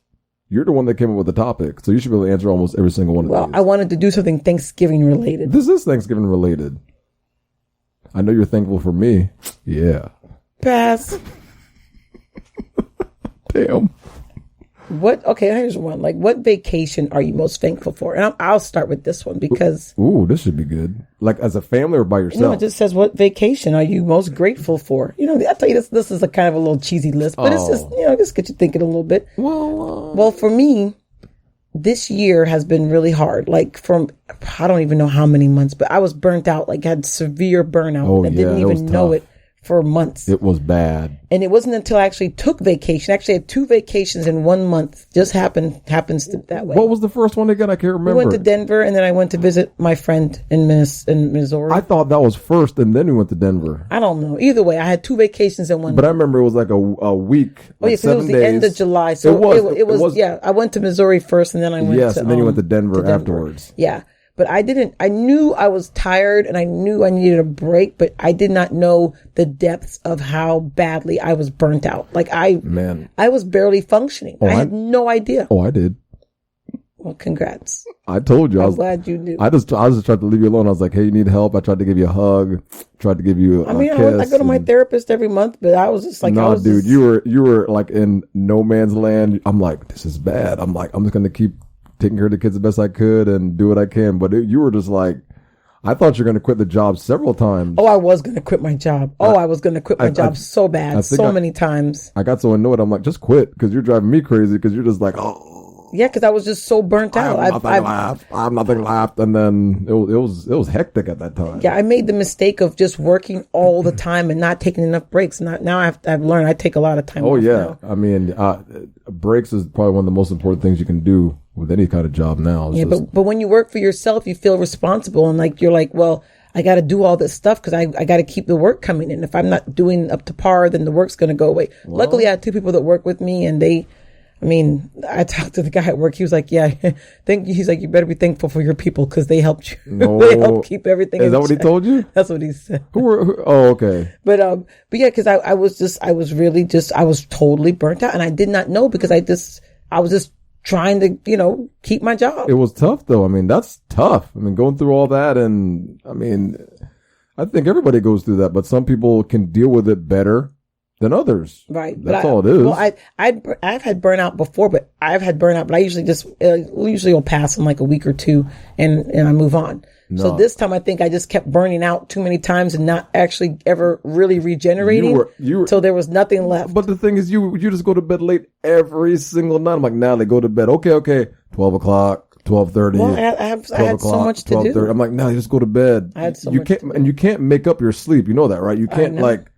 Speaker 2: You're the one that came up with the topic, so you should be able to answer almost every single one of these.
Speaker 1: Well, I wanted to do something Thanksgiving related.
Speaker 2: This is Thanksgiving related. I know you're thankful for me. Yeah.
Speaker 1: Pass.
Speaker 2: Damn.
Speaker 1: Okay, here's one. Like, what vacation are you most thankful for? And I'll start with this one because...
Speaker 2: Ooh, this should be good. Like, as a family or by yourself?
Speaker 1: No, it just says, what vacation are you most grateful for? I tell you, this is a kind of a little cheesy list, but it's just, just get you thinking a little bit. Well, for me, this year has been really hard. Like, I don't even know how many months, but I was burnt out, like, had severe burnout. I didn't even know it for months.
Speaker 2: It was bad.
Speaker 1: And it wasn't until I actually took vacation. Actually, I had 2 vacations in 1 month. Just happens that way.
Speaker 2: What was the first one again? I can't remember.
Speaker 1: We went to Denver, and then I went to visit my friend in Missouri.
Speaker 2: I thought that was first, and then we went to Denver.
Speaker 1: I don't know. Either way, I had 2 vacations in 1 month.
Speaker 2: But I remember it was like a week.
Speaker 1: Oh, yeah, because it was the end of July. So it was, yeah, I went to Missouri first, and then I went to...
Speaker 2: Yes, and then you went to Denver afterwards.
Speaker 1: Yeah. But I knew I was tired and I knew I needed a break, but I did not know the depths of how badly I was burnt out. Like I was barely functioning. I had no idea.
Speaker 2: Oh, I did.
Speaker 1: Well, congrats.
Speaker 2: I told you.
Speaker 1: I'm glad you knew.
Speaker 2: I just tried to leave you alone. I was like, hey, you need help? I tried to give you a hug. Tried to give you a kiss.
Speaker 1: I go to my therapist every month, but I was just like,
Speaker 2: dude, you were like in no man's land. I'm like, this is bad. I'm like, I'm just going to keep taking care of the kids the best I could and do what I can. But you were just like, I thought you were going to quit the job several times.
Speaker 1: Oh, I was going to quit my job. I was going to quit my job so bad, many times.
Speaker 2: I got so annoyed. I'm like, just quit because you're driving me crazy because you're just like, oh.
Speaker 1: Yeah, because I was just so burnt out.
Speaker 2: I'm nothing left. And then it was hectic at that time.
Speaker 1: Yeah, I made the mistake of just working all the time and not taking enough breaks. Now I've learned I take a lot of time off now.
Speaker 2: I mean, breaks is probably one of the most important things you can do with any kind of job now.
Speaker 1: Yeah, but when you work for yourself, you feel responsible and like you're like, well, I got to do all this stuff because I got to keep the work coming in. If I'm not doing up to par, then the work's going to go away. Well, luckily, I had 2 people that work with me, and I talked to the guy at work. He was like, yeah, he's like, you better be thankful for your people because they helped you.
Speaker 2: No.
Speaker 1: They helped keep everything in
Speaker 2: Is that
Speaker 1: check.
Speaker 2: what he told you?
Speaker 1: That's what he said.
Speaker 2: Oh, okay.
Speaker 1: But yeah, because I was totally burnt out, and I did not know because I was just trying to, keep my job.
Speaker 2: It was tough though. I mean, that's tough. I mean, going through all that, and I mean, I think everybody goes through that, but some people can deal with it better than others.
Speaker 1: Right.
Speaker 2: That's all it is.
Speaker 1: Well, I've had burnout before, but I usually will pass in like a week or 2 and I move on. No. So this time I think I just kept burning out too many times and not actually ever really regenerating. So there was nothing left.
Speaker 2: But the thing is, you just go to bed late every single night. I'm like, Natalie, go to bed. Okay. 12 o'clock, 12:30.
Speaker 1: Well, I had so much to do.
Speaker 2: I'm like, no, just go to bed.
Speaker 1: I had so much to do.
Speaker 2: And you can't make up your sleep. You know that, right? You can't like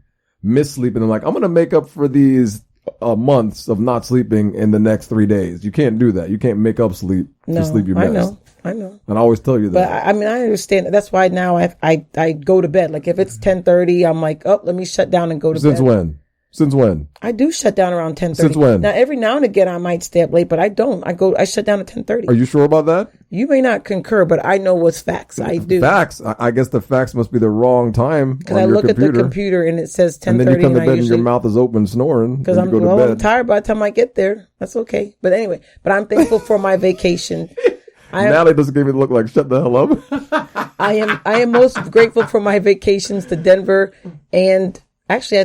Speaker 2: miss sleep and then like, I'm going to make up for these months of not sleeping in the next 3 days. You can't do that. You can't make up sleep to sleep you missed.
Speaker 1: I know.
Speaker 2: And I always tell you that.
Speaker 1: But I understand. That's why now I go to bed. Like if it's 10:30, I'm like, oh, let me shut down and go to bed.
Speaker 2: Since when? Since when?
Speaker 1: I do shut down around 10:30.
Speaker 2: Since when?
Speaker 1: Now, every now and again, I might stay up late, but I don't. I shut down at 10:30.
Speaker 2: Are you sure about that?
Speaker 1: You may not concur, but I know what's facts. I do.
Speaker 2: Facts? I guess the facts must be the wrong time
Speaker 1: because I look at the computer and it says 10:30.
Speaker 2: And then you come to bed and your mouth is open snoring.
Speaker 1: Because I'm tired by the time I get there. That's okay. But anyway, I'm thankful for my vacation.
Speaker 2: Natalie doesn't give me the look like shut the hell up.
Speaker 1: I am most grateful for my vacations to Denver and actually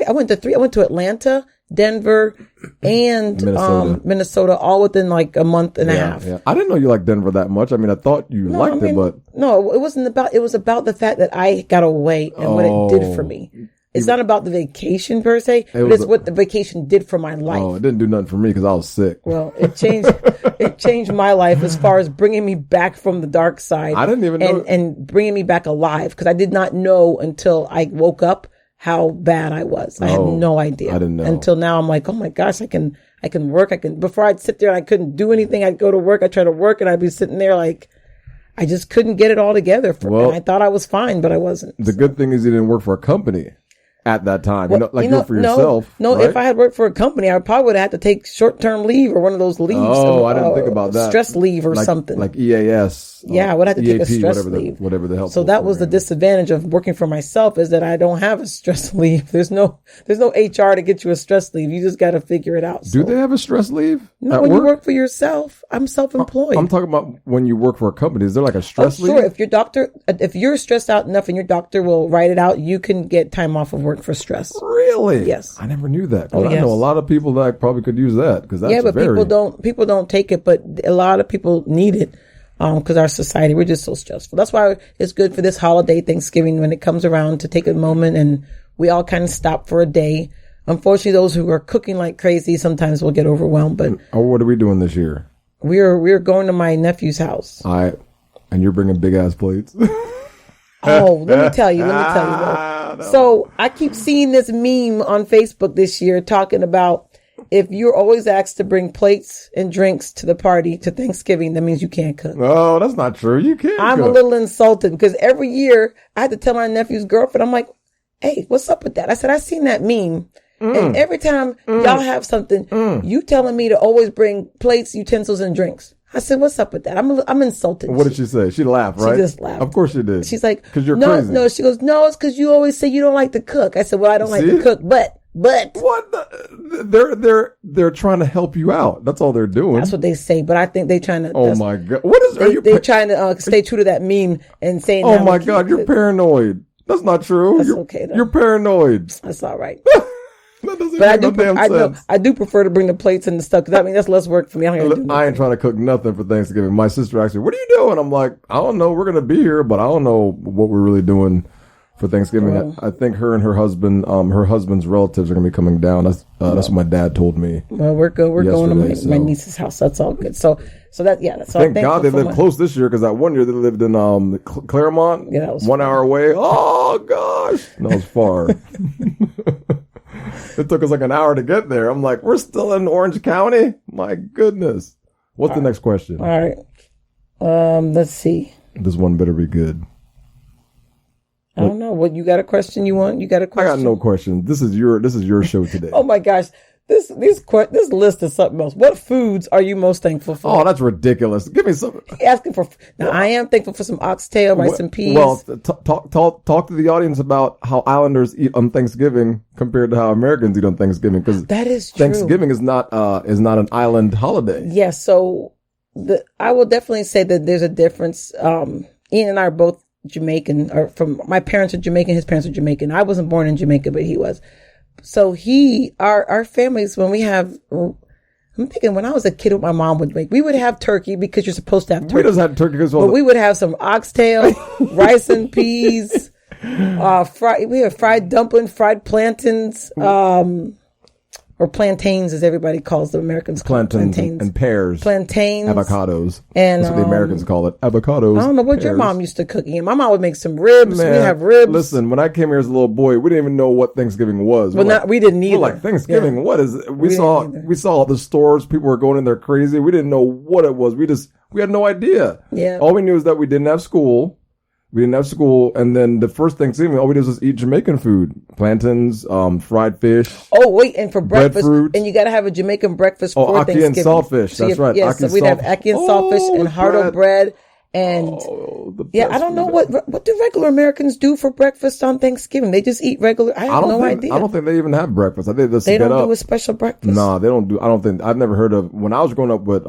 Speaker 1: I went to 3. I went to Atlanta, Denver, and Minnesota all within like a month and a half.
Speaker 2: Yeah. I didn't know you liked Denver that much. I mean, I thought you liked it, but
Speaker 1: no, it wasn't about. It was about the fact that I got away and what it did for me. It's not about the vacation per se, but it's what the vacation did for my life.
Speaker 2: Oh, it didn't do nothing for me because I was sick.
Speaker 1: Well, it changed my life as far as bringing me back from the dark side.
Speaker 2: I didn't even know.
Speaker 1: And bringing me back alive because I did not know until I woke up how bad I was. I had no idea.
Speaker 2: I didn't know.
Speaker 1: Until now I'm like, oh my gosh, I can work. Before I'd sit there and I couldn't do anything. I'd go to work. I'd try to work and I'd be sitting there like, I just couldn't get it all together. And I thought I was fine, but I wasn't.
Speaker 2: The good thing is you didn't work for a company at that time. Well, do it for yourself.
Speaker 1: No,
Speaker 2: right?
Speaker 1: If I had worked for a company, I probably would have had to take short-term leave or one of those leaves.
Speaker 2: Oh, I didn't think about that.
Speaker 1: Stress leave or something.
Speaker 2: Like EAS.
Speaker 1: Yeah, I would have to take a stress leave.
Speaker 2: Whatever the hell.
Speaker 1: So that was the disadvantage of working for myself is that I don't have a stress leave. There's no HR to get you a stress leave. You just got to figure it out.
Speaker 2: Do they have a stress leave?
Speaker 1: No, when you work for yourself, I'm self-employed.
Speaker 2: I'm talking about when you work for a company. Is there like a stress leave?
Speaker 1: Sure. If you're stressed out enough and your doctor will write it out, you can get time off of work for stress.
Speaker 2: Really?
Speaker 1: Yes.
Speaker 2: I never knew that. I know a lot of people that probably could use that because that's
Speaker 1: people don't take it, but a lot of people need it because our society, we're just so stressful. That's why it's good for this holiday, Thanksgiving, when it comes around to take a moment and we all kind of stop for a day. Unfortunately, those who are cooking like crazy sometimes will get overwhelmed. But
Speaker 2: what are we doing this year?
Speaker 1: We're going to my nephew's house.
Speaker 2: And you're bringing big ass plates.
Speaker 1: Oh, let me tell you. No. So I keep seeing this meme on Facebook this year talking about if you're always asked to bring plates and drinks to the party to Thanksgiving, that means you can't cook.
Speaker 2: Oh, that's not true. You can't.
Speaker 1: I'm a little insulted because every year I had to tell my nephew's girlfriend, I'm like, hey, what's up with that? I said, I seen that meme. And every time y'all have something, you telling me to always bring plates, utensils, and drinks. I said, what's up with that? I'm insulted.
Speaker 2: What did she say? She laughed, right?
Speaker 1: She just laughed.
Speaker 2: Of course she did.
Speaker 1: She's like,
Speaker 2: because you're crazy.
Speaker 1: No, she goes, no, it's because you always say you don't like to cook. I said, well, I don't like to cook, but.
Speaker 2: What? They're trying to help you out. That's all they're doing.
Speaker 1: That's what they say, but I think they're trying to.
Speaker 2: Oh my God!
Speaker 1: They're trying to stay true to that meme and saying.
Speaker 2: Oh my God! You're paranoid. That's not true.
Speaker 1: That's okay though.
Speaker 2: You're paranoid.
Speaker 1: That's all right.
Speaker 2: That doesn't make no damn sense.
Speaker 1: I do prefer to bring the plates and the stuff because that's less work for me.
Speaker 2: I ain't trying to cook nothing for Thanksgiving. My sister asked me, "What are you doing?" I'm like, "I don't know. We're gonna be here, but I don't know what we're really doing for Thanksgiving." Well, I think her and her husband's relatives are gonna be coming down. That's what my dad told me.
Speaker 1: Well, we're going to my niece's house. That's all good. So that that's all.
Speaker 2: Thank God they lived close this year because that one year they lived in Claremont.
Speaker 1: Yeah, that was
Speaker 2: 1 hour away. Oh gosh, that was far. It took us like an hour to get there. I'm like, we're still in Orange County? My goodness. What's the next question?
Speaker 1: All right. Let's see.
Speaker 2: This one better be good.
Speaker 1: I don't know. What you got a question you want? You got a question?
Speaker 2: I got no question. This is your show today.
Speaker 1: Oh my gosh. This list is something else. What foods are you most thankful for?
Speaker 2: Oh, that's ridiculous. Give me some.
Speaker 1: Asking for. Now, I am thankful for some oxtail, rice and peas.
Speaker 2: Well, talk to the audience about how Islanders eat on Thanksgiving compared to how Americans eat on Thanksgiving, because
Speaker 1: that is true.
Speaker 2: Thanksgiving is not an island holiday.
Speaker 1: Yes, so I will definitely say that there's a difference. Ian and I are both Jamaican, or from my parents are Jamaican, his parents are Jamaican. I wasn't born in Jamaica, but he was. So our families, when we have, I'm thinking when I was a kid, what my mom would make, we would have turkey because you're supposed to have turkey.
Speaker 2: We just had turkey as well.
Speaker 1: But we would have some oxtail, rice and peas, we have fried dumpling, fried plantains, or plantains as everybody calls them. Americans call plantains. And
Speaker 2: pears.
Speaker 1: Plantains.
Speaker 2: Avocados.
Speaker 1: And
Speaker 2: that's what the Americans call it. Avocados.
Speaker 1: I don't know what your mom used to cook. My mom would make some ribs.
Speaker 2: Man,
Speaker 1: we'd have ribs.
Speaker 2: Listen, when I came here as a little boy, we didn't even know what Thanksgiving was.
Speaker 1: Well, we didn't either.
Speaker 2: We're like, Thanksgiving, yeah. What is it? We saw the stores, people were going in there crazy. We didn't know what it was. We had no idea.
Speaker 1: Yeah.
Speaker 2: All we knew is that we didn't have school. We didn't have school, and then the first Thanksgiving, all we did was eat Jamaican food, plantains, fried fish.
Speaker 1: Oh wait, and for breakfast,
Speaker 2: breadfruit.
Speaker 1: and you got to have a Jamaican breakfast for
Speaker 2: ackee
Speaker 1: Thanksgiving.
Speaker 2: And saltfish.
Speaker 1: So
Speaker 2: that's right.
Speaker 1: Yes, so we'd have ackee and saltfish and hardo bread. And I don't know what do regular Americans do for breakfast on Thanksgiving? They just eat regular. I have no idea.
Speaker 2: I don't think they even have breakfast. I think
Speaker 1: they don't do a special breakfast.
Speaker 2: No, they don't do. I don't think. I've never heard of. When I was growing up with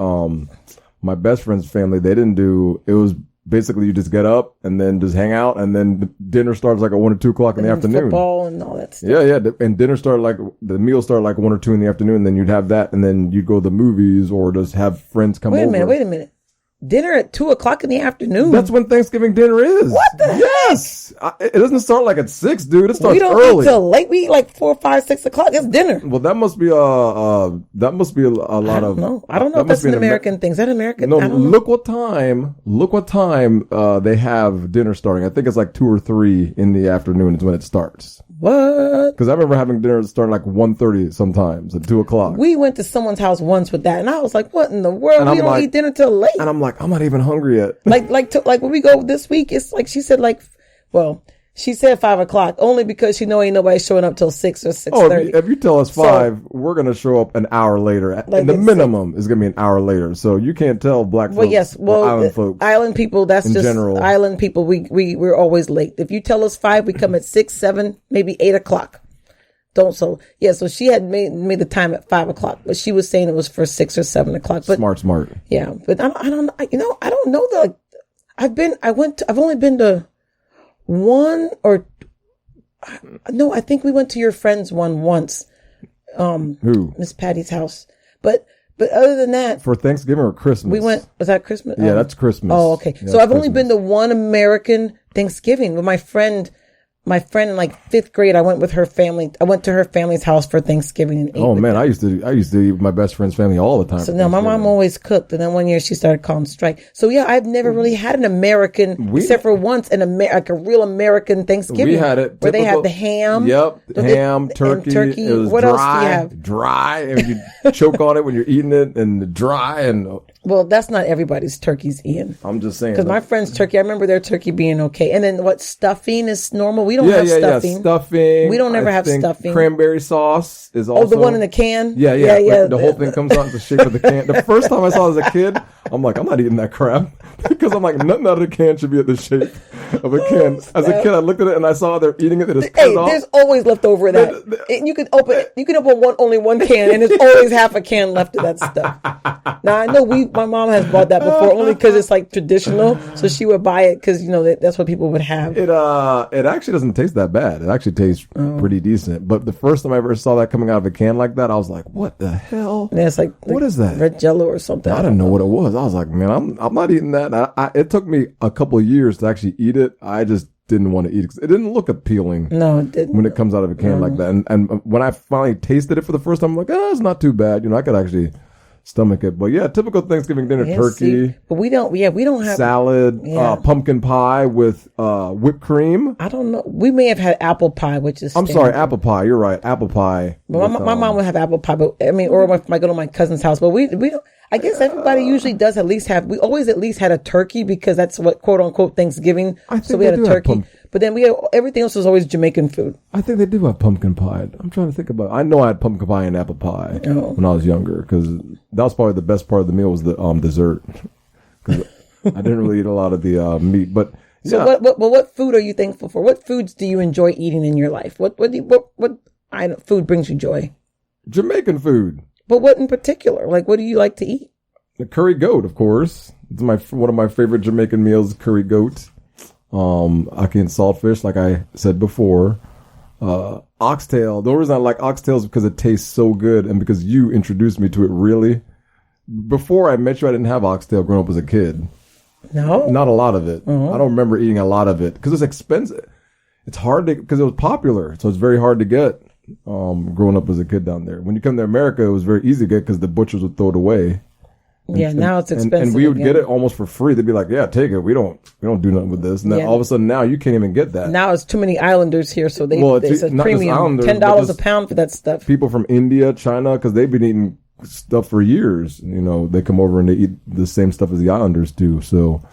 Speaker 2: my best friend's family, they didn't do. It was basically you just get up and then just hang out, and then the dinner starts like at 1 or 2 o'clock in the afternoon.
Speaker 1: Football and all that stuff.
Speaker 2: Yeah. And dinner started like the meal started like 1 or 2 in the afternoon. And then you'd have that, and then you'd go to the movies or just have friends come over.
Speaker 1: Wait a minute. Dinner at 2 o'clock in the afternoon.
Speaker 2: That's when Thanksgiving dinner is.
Speaker 1: What the heck?
Speaker 2: Yes. It doesn't start like at 6, dude. It starts
Speaker 1: we don't
Speaker 2: early.
Speaker 1: Eat till late. We eat like 4, 5, 6 o'clock. It's dinner.
Speaker 2: Well, that must be a lot of.
Speaker 1: No, I don't know if that's an American thing. Is that American?
Speaker 2: No, look what time they have dinner starting. I think it's like 2 or 3 in the afternoon is when it starts.
Speaker 1: What?
Speaker 2: Because I remember having dinner starting like 1:30 sometimes at 2 o'clock.
Speaker 1: We went to someone's house once with that, and I was like, "What in the world? We don't eat dinner till late."
Speaker 2: And I'm like, I'm not even hungry yet.
Speaker 1: like when we go this week, it's like she said, she said 5 o'clock only because she know ain't nobody showing up till 6 or 6:30.
Speaker 2: If you tell us 5, we're gonna show up an hour later. And the minimum is gonna be an hour later. So you can't tell black folks or island folks.
Speaker 1: Island people, that's
Speaker 2: in
Speaker 1: just
Speaker 2: general.
Speaker 1: Island people. We're always late. If you tell us 5, we come at 6, 7, maybe 8 o'clock. So she had made the time at 5 o'clock, but she was saying it was for 6 or 7 o'clock. But
Speaker 2: smart.
Speaker 1: Yeah, but I don't know I've only been to one or no, I think we went to your friend's one once.
Speaker 2: Who?
Speaker 1: Miss Patty's house. But other than that,
Speaker 2: for Thanksgiving or Christmas,
Speaker 1: we went. Was that Christmas?
Speaker 2: Yeah, that's Christmas.
Speaker 1: Oh, okay.
Speaker 2: Yeah,
Speaker 1: so I've only been to one American Thanksgiving with my friend in like 5th grade. I went with her family. I went to her family's house for Thanksgiving and ate. Oh man,
Speaker 2: I used to eat with my best friend's family all the time.
Speaker 1: So now my mom always cooked, and then one year she started calling strike. So yeah, I've never really had an American except for once like a real American Thanksgiving.
Speaker 2: We had it
Speaker 1: where they had the ham.
Speaker 2: Yep, ham, turkey.
Speaker 1: Turkey.
Speaker 2: It was
Speaker 1: what
Speaker 2: dry,
Speaker 1: else do you have?
Speaker 2: Dry, and you choke on it when you're eating it, and dry and.
Speaker 1: Well, that's not everybody's turkeys, Ian.
Speaker 2: I'm just saying.
Speaker 1: Because my friend's turkey, I remember their turkey being okay. And then stuffing is normal. We don't have stuffing.
Speaker 2: Yeah, stuffing.
Speaker 1: We don't ever have stuffing.
Speaker 2: Cranberry sauce is also.
Speaker 1: Oh, the one in the can?
Speaker 2: Yeah. The whole thing comes out in the shape of the can. The first time I saw it as a kid, I'm like, I'm not eating that crap. Because I'm like, nothing out of the can should be at the shape of a can. As a kid, I looked at it and I saw they're eating it. They just cut it off.
Speaker 1: There's always leftover in that. You can open only one can, and there's always half a can left of that stuff. Now, I know my mom has bought that before only because it's like traditional. So she would buy it because, that's what people would have.
Speaker 2: It actually doesn't taste that bad. It actually tastes pretty decent. But the first time I ever saw that coming out of a can like that, I was like, what the hell?
Speaker 1: Yeah, it's like
Speaker 2: what is that?
Speaker 1: Red Jello or something.
Speaker 2: I didn't know what it was. I was like, man, I'm not eating that. It took me a couple of years to actually eat it. I just didn't want to eat it. It didn't look appealing.
Speaker 1: No, it didn't.
Speaker 2: When it comes out of a can like that. And when I finally tasted it for the first time, I'm like, it's not too bad. I could actually stomach it. But yeah, typical Thanksgiving dinner, turkey.
Speaker 1: But we don't have
Speaker 2: salad, pumpkin pie with whipped cream.
Speaker 1: I don't know. We may have had apple pie, which is standard.
Speaker 2: I'm sorry, apple pie. You're right, apple pie.
Speaker 1: But my mom would have apple pie, but or if I go to my cousin's house. But we don't. I guess everybody usually does we always at least had a turkey because that's what quote unquote Thanksgiving. So we had a turkey. But then everything else was always Jamaican food. I think
Speaker 2: they do have pumpkin pie. I'm trying to think about it. I know I had pumpkin pie and apple pie when I was younger because that was probably the best part of the meal was the dessert. Because I didn't really eat a lot of the meat. But
Speaker 1: yeah. So what food are you thankful for? What foods do you enjoy eating in your life? What food brings you joy?
Speaker 2: Jamaican food.
Speaker 1: But what in particular? Like, what do you like to eat?
Speaker 2: The curry goat, of course. It's one of my favorite Jamaican meals, curry goat. Ackee and saltfish, like I said before. Oxtail. The only reason I like oxtail is because it tastes so good and because you introduced me to it really. Before I met you, I didn't have oxtail growing up as a kid.
Speaker 1: No?
Speaker 2: Not a lot of it.
Speaker 1: Uh-huh.
Speaker 2: I don't remember eating a lot of it because it's expensive. It's hard because it was popular, so it's very hard to get. Growing up as a kid down there. When you come to America, it was very easy to get because the butchers would throw it away.
Speaker 1: Now it's expensive.
Speaker 2: And we would get it almost for free. They'd be like, yeah, take it. We don't do nothing with this. And then all of a sudden now you can't even get that.
Speaker 1: Now it's too many islanders here, so it's a premium. $10 a pound for that stuff.
Speaker 2: People from India, China, because they've been eating stuff for years. They come over and they eat the same stuff as the islanders do. So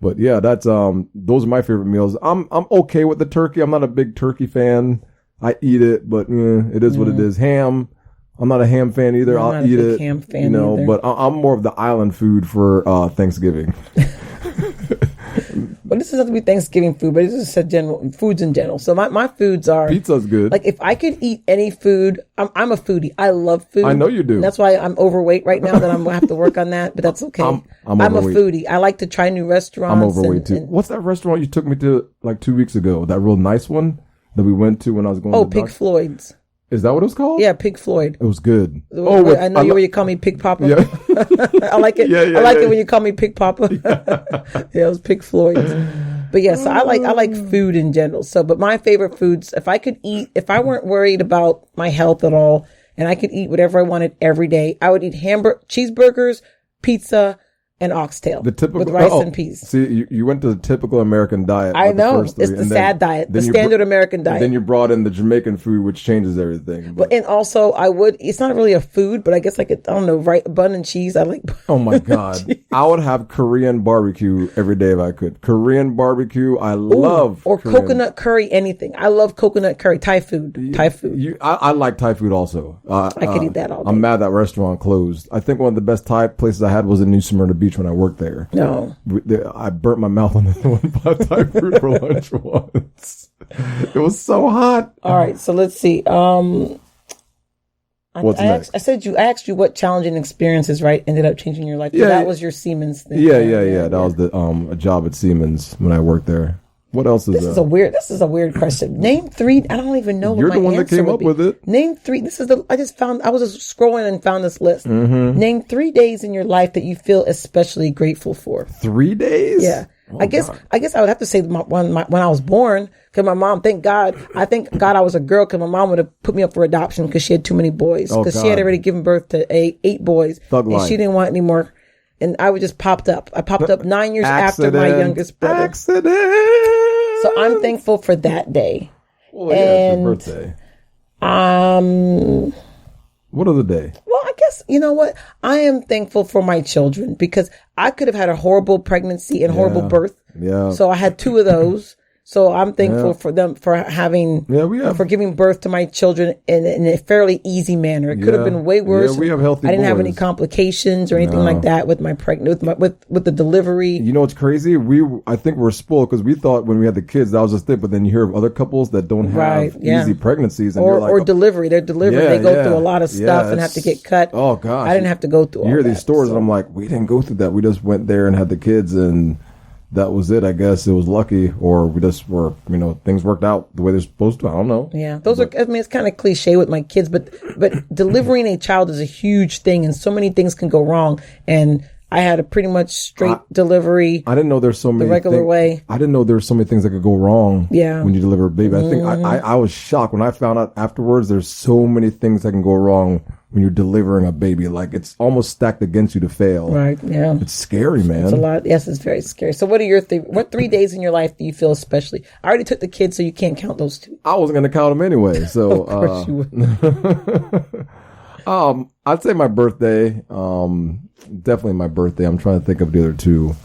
Speaker 2: But yeah, that's those are my favorite meals. I'm okay with the turkey. I'm not a big turkey fan. I eat it, but it is what it is. Ham. I'm not a ham fan either. I'll eat it. Ham fan either. But I'm more of the island food for Thanksgiving.
Speaker 1: But this doesn't have to be Thanksgiving food, but it's just said general foods in general. So my foods are
Speaker 2: pizza's good.
Speaker 1: Like if I could eat any food, I'm a foodie. I love food.
Speaker 2: I know you do.
Speaker 1: And that's why I'm overweight right now. That I'm gonna have to work on that, but that's okay. I'm a foodie. I like to try new restaurants.
Speaker 2: I'm overweight too. What's that restaurant you took me to like 2 weeks ago? That real nice one that we went to when I was going.
Speaker 1: Oh, Pig Floyd's.
Speaker 2: Is that what it was called?
Speaker 1: Yeah, Pig Floyd.
Speaker 2: It was good.
Speaker 1: I know you call me Pig Papa. Yeah. I like it. I like it when you call me Pig Papa. Yeah, it was Pig Floyd's. But yeah, so I like food in general. So, but my favorite foods, if I could eat, if I weren't worried about my health at all, and I could eat whatever I wanted every day, I would eat cheeseburgers, pizza, and oxtail with rice and peas.
Speaker 2: See, you went to the typical American diet.
Speaker 1: I know. It's the sad diet, the standard American diet.
Speaker 2: Then you brought in the Jamaican food, which changes everything.
Speaker 1: But and also, it's not really a food, but I guess bun and cheese. I like.
Speaker 2: Oh my God. I would have Korean barbecue every day if I could. Korean barbecue, I love.
Speaker 1: Or Korean. Coconut curry, anything. I love coconut curry, Thai food.
Speaker 2: I like Thai food also.
Speaker 1: I could eat that all day.
Speaker 2: I'm mad that restaurant closed. I think one of the best Thai places I had was in New Smyrna Beach when I worked there.
Speaker 1: No.
Speaker 2: I burnt my mouth on the one Thai food for lunch once. It was so hot.
Speaker 1: All right, so let's see.
Speaker 2: What's next?
Speaker 1: I asked you what challenging experiences, right, ended up changing your life. Yeah, that was your Siemens thing.
Speaker 2: Yeah. That was the a job at Siemens when I worked there. What else is
Speaker 1: this? This is a weird question. Name 3. I don't even know what my answer would be. You're the one that came up with it. Name 3. I was just scrolling and found this list.
Speaker 2: Mm-hmm.
Speaker 1: Name 3 days in your life that you feel especially grateful for.
Speaker 2: 3 days?
Speaker 1: Yeah. Oh, I guess I would have to say when I was born, because my mom, thank God I was a girl, because my mom would have put me up for adoption because she had too many boys. Because she had already given birth to 8 boys.
Speaker 2: Thug life.
Speaker 1: And she didn't want any more. And I just popped up. I popped up 9 years after my youngest brother.
Speaker 2: Accident.
Speaker 1: So I'm thankful for that day.
Speaker 2: Well, yeah, it's your birthday. What other day?
Speaker 1: Well, I guess, you know what? I am thankful for my children because I could have had a horrible pregnancy and horrible birth.
Speaker 2: Yeah.
Speaker 1: So I had 2 of those. So I'm thankful for them for for giving birth to my children in a fairly easy manner. It could have been way worse.
Speaker 2: Yeah, we have healthy
Speaker 1: I didn't have
Speaker 2: boys.
Speaker 1: any complications or anything like that with my with the delivery.
Speaker 2: You know what's crazy? I think we're spoiled because we thought when we had the kids that was just it, but then you hear of other couples that don't have easy pregnancies
Speaker 1: or delivery. They're delivered. They go through a lot of stuff and have to get cut.
Speaker 2: Oh gosh,
Speaker 1: I didn't have to go through all that.
Speaker 2: You hear these stories and I'm like, we didn't go through that. We just went there and had the kids and that was it. I guess it was lucky, or we just were, things worked out the way they're supposed to. I don't know.
Speaker 1: Yeah, it's kind of cliche with my kids, but delivering a child is a huge thing, and so many things can go wrong. And I had a pretty much straight delivery.
Speaker 2: I didn't know there's so many
Speaker 1: the regular way.
Speaker 2: I didn't know there's so many things that could go wrong.
Speaker 1: Yeah.
Speaker 2: When you deliver a baby, I think I was shocked when I found out afterwards. There's so many things that can go wrong when you're delivering a baby. Like it's almost stacked against you to fail.
Speaker 1: Right. Yeah.
Speaker 2: It's scary, man.
Speaker 1: It's a lot. Yes, it's very scary. So what are what 3 days in your life do you feel especially? I already took the kids, so you can't count those 2.
Speaker 2: I wasn't going to count them anyway. So,
Speaker 1: of course you would.
Speaker 2: I'd say my birthday. Definitely my birthday. I'm trying to think of the other 2.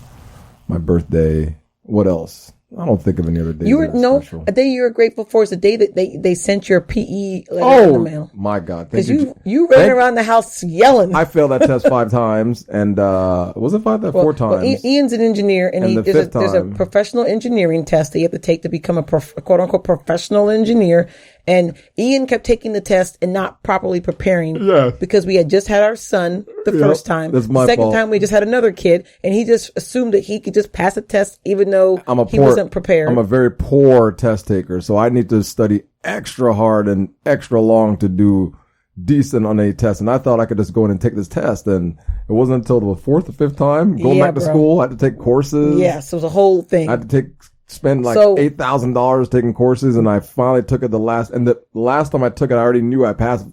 Speaker 2: My birthday. What else? I don't think of any other day.
Speaker 1: A day you were grateful for is the day that they sent your PE letter in the mail.
Speaker 2: My God.
Speaker 1: Because you ran around the house yelling.
Speaker 2: I failed that test 5 times. And, was it 5? 4 times.
Speaker 1: Well, Ian's an engineer and there's a professional engineering test that you have to take to become a quote unquote professional engineer. And Ian kept taking the test and not properly preparing because we had just had our son the first time.
Speaker 2: That's my
Speaker 1: Second
Speaker 2: fault.
Speaker 1: time we just had another kid, and he just assumed that he could just pass a test even though he wasn't prepared.
Speaker 2: I'm a very poor test taker, so I need to study extra hard and extra long to do decent on a test. And I thought I could just go in and take this test, and it wasn't until the 4th or 5th time going back to school. I had to take courses.
Speaker 1: Yes, it was a whole thing.
Speaker 2: I had to spend like $8,000 taking courses, and I finally took it the last time I took it, I already knew I passed.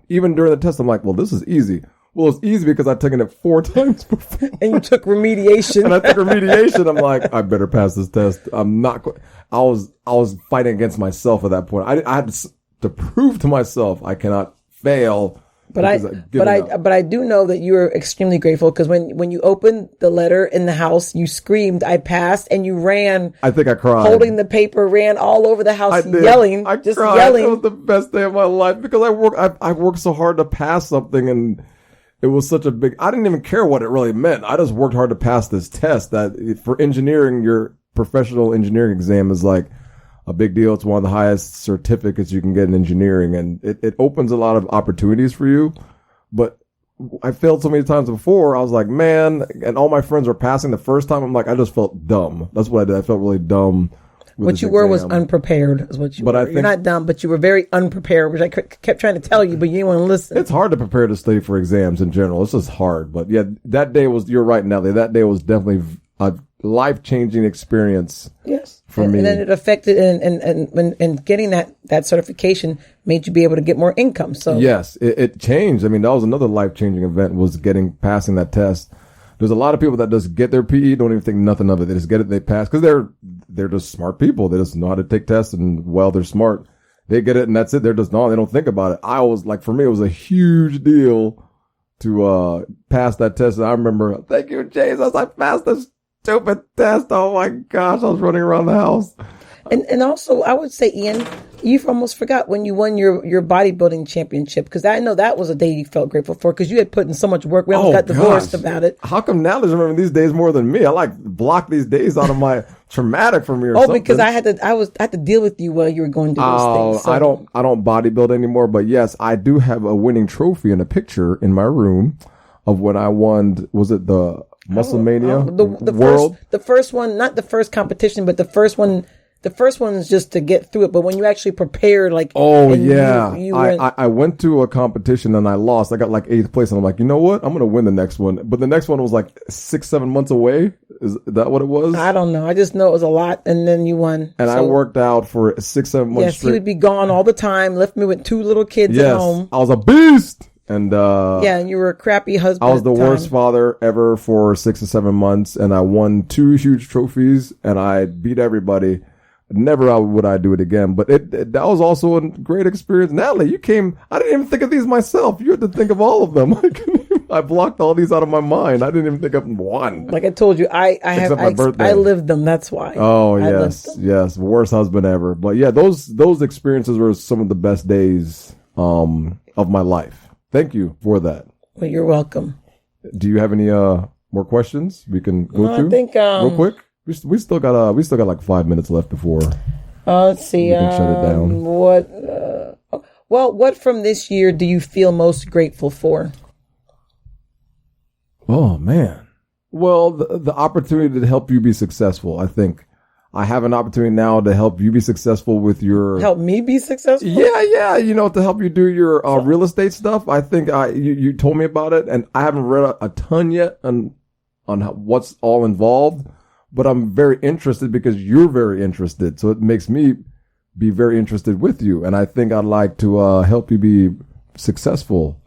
Speaker 2: Even during the test, I'm like, well, this is easy. Well, it's easy because I'd taken it 4 times before.
Speaker 1: And you took remediation.
Speaker 2: And I took remediation. I'm like, I better pass this test. I'm not. I was fighting against myself at that point. I had to prove to myself I cannot fail
Speaker 1: But I do know that you were extremely grateful because when you opened the letter in the house, you screamed, "I passed," and you ran.
Speaker 2: I think I cried.
Speaker 1: Holding the paper, ran all over the house, yelling.
Speaker 2: I cried. Yelling. It was the best day of my life because I worked so hard to pass something, and it was such a big. I didn't even care what it really meant. I just worked hard to pass this test. That for engineering, your professional engineering exam is like a big deal. It's one of the highest certificates you can get in engineering, and it opens a lot of opportunities for you. But I failed so many times before. I was like, man, and all my friends were passing the first time. I'm like, I just felt dumb. That's what I did. I felt really dumb.
Speaker 1: What you were was unprepared, is what you were. You're not dumb, but you were very unprepared, which I kept trying to tell you, but you didn't want to listen.
Speaker 2: It's hard to prepare to study for exams in general. It's just hard. But yeah, that day was, you're right, Natalie. That day was definitely a life-changing experience.
Speaker 1: Yes.
Speaker 2: For me.
Speaker 1: And then it affected, and getting that certification made you be able to get more income. So
Speaker 2: yes, it changed. I mean, that was another life-changing event, was passing that test. There's a lot of people that just get their PE, don't even think nothing of it. They just get it, they pass, because they're just smart people. They just know how to take tests, and while they're smart, they get it, and that's it. They're just no, they don't think about it. I was like, for me, it was a huge deal to pass that test. And I remember, thank you, Jesus, I passed this stupid test. Oh my gosh, I was running around the house.
Speaker 1: And also, I would say, Ian, you've almost forgot when you won your bodybuilding championship, because I know that was a day you felt grateful for, because you had put in so much work. We almost got divorced about it.
Speaker 2: How come Natalie's remembering these days more than me? I like block these days out of my traumatic from me or something.
Speaker 1: Because I had to deal with you while you were going through those things. So.
Speaker 2: I don't bodybuild anymore, but yes, I do have a winning trophy and a picture in my room of when I won. Was it the Muscle Mania World?
Speaker 1: The first one, not the first competition, but the first one. The first one is just to get through it, but when you actually prepared, like,
Speaker 2: I went to a competition and I lost. I got like 8th place, and I'm like, you know what? I'm gonna win the next one. But the next one was like 6-7 months away. Is that what it was?
Speaker 1: I don't know. I just know it was a lot, and then you won.
Speaker 2: And I worked out for 6-7 months.
Speaker 1: Yes,
Speaker 2: straight.
Speaker 1: He would be gone all the time. Left me with 2 little kids at home.
Speaker 2: I was a beast. And
Speaker 1: and you were a crappy husband.
Speaker 2: I was the worst father ever for 6 or 7 months, and I won 2 huge trophies, and I beat everybody. Never would I do it again, but that was also a great experience. Natalie, you came. I didn't even think of these myself. You had to think of all of them. I blocked all these out of my mind. I didn't even think of one.
Speaker 1: Like I told you, I lived them. That's why.
Speaker 2: Oh yes. Worst husband ever. But yeah, those experiences were some of the best days of my life. Thank you for that.
Speaker 1: Well, you're welcome.
Speaker 2: Do you have any more questions we can go through?
Speaker 1: I think
Speaker 2: real quick. We still got like 5 minutes left before.
Speaker 1: Let's see.
Speaker 2: We can shut it down.
Speaker 1: What from this year do you feel most grateful for?
Speaker 2: Oh man. Well, the opportunity to help you be successful. I think I have an opportunity now to help you be successful with your.
Speaker 1: Help me be successful?
Speaker 2: Yeah. To help you do your real estate stuff. I think you told me about it, and I haven't read a ton yet on what's all involved. But I'm very interested because you're very interested. So it makes me be very interested with you. And I think I'd like to help you be successful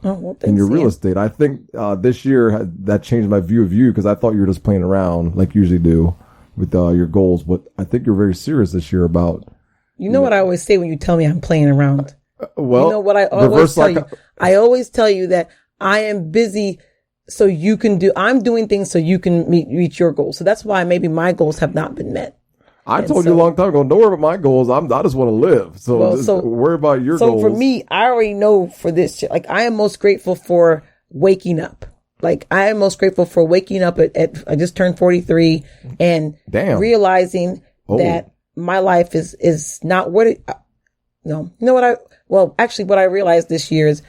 Speaker 2: in your real estate. I think this year that changed my view of you, because I thought you were just playing around like you usually do with your goals. But I think you're very serious this year about...
Speaker 1: You know what I always say when you tell me I'm playing around?
Speaker 2: Well,
Speaker 1: you know what I always tell you? I always tell you that I am busy... So I'm doing things so you can reach your goals. So that's why maybe my goals have not been met.
Speaker 2: I told you a long time ago, don't worry about my goals. I just want to live. So worry about your goals.
Speaker 1: So for me, I already know for this, like I am most grateful for waking up. Like I am most grateful for waking up I just turned 43 and realizing that my life is not what it, no, you know what what I realized this year is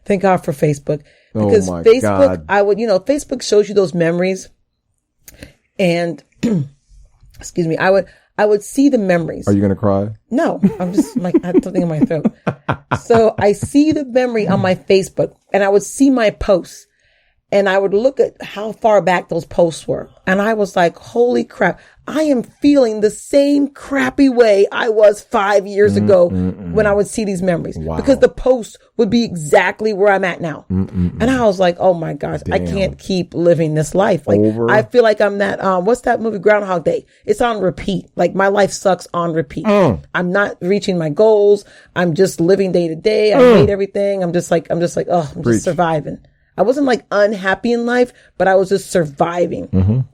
Speaker 1: thank God for Facebook. Because Facebook, God. Facebook shows you those memories, and excuse me, I would see the memories.
Speaker 2: Are you gonna cry?
Speaker 1: No, I'm just like I have something in my throat. So I see the memory on my Facebook, and I would see my posts, and I would look at how far back those posts were, and I was like, "Holy crap! I am feeling the same crappy way I was 5 years ago when I would see these memories, because the post would be exactly where I'm at now. And I was like, oh my gosh, I can't keep living this life. Like, I feel like I'm that, what's that movie? Groundhog Day. It's on repeat. Like, my life sucks on repeat. I'm not reaching my goals. I'm just living day to day. I hate everything. I'm just like, oh, I'm just surviving. I wasn't like unhappy in life, but I was just surviving.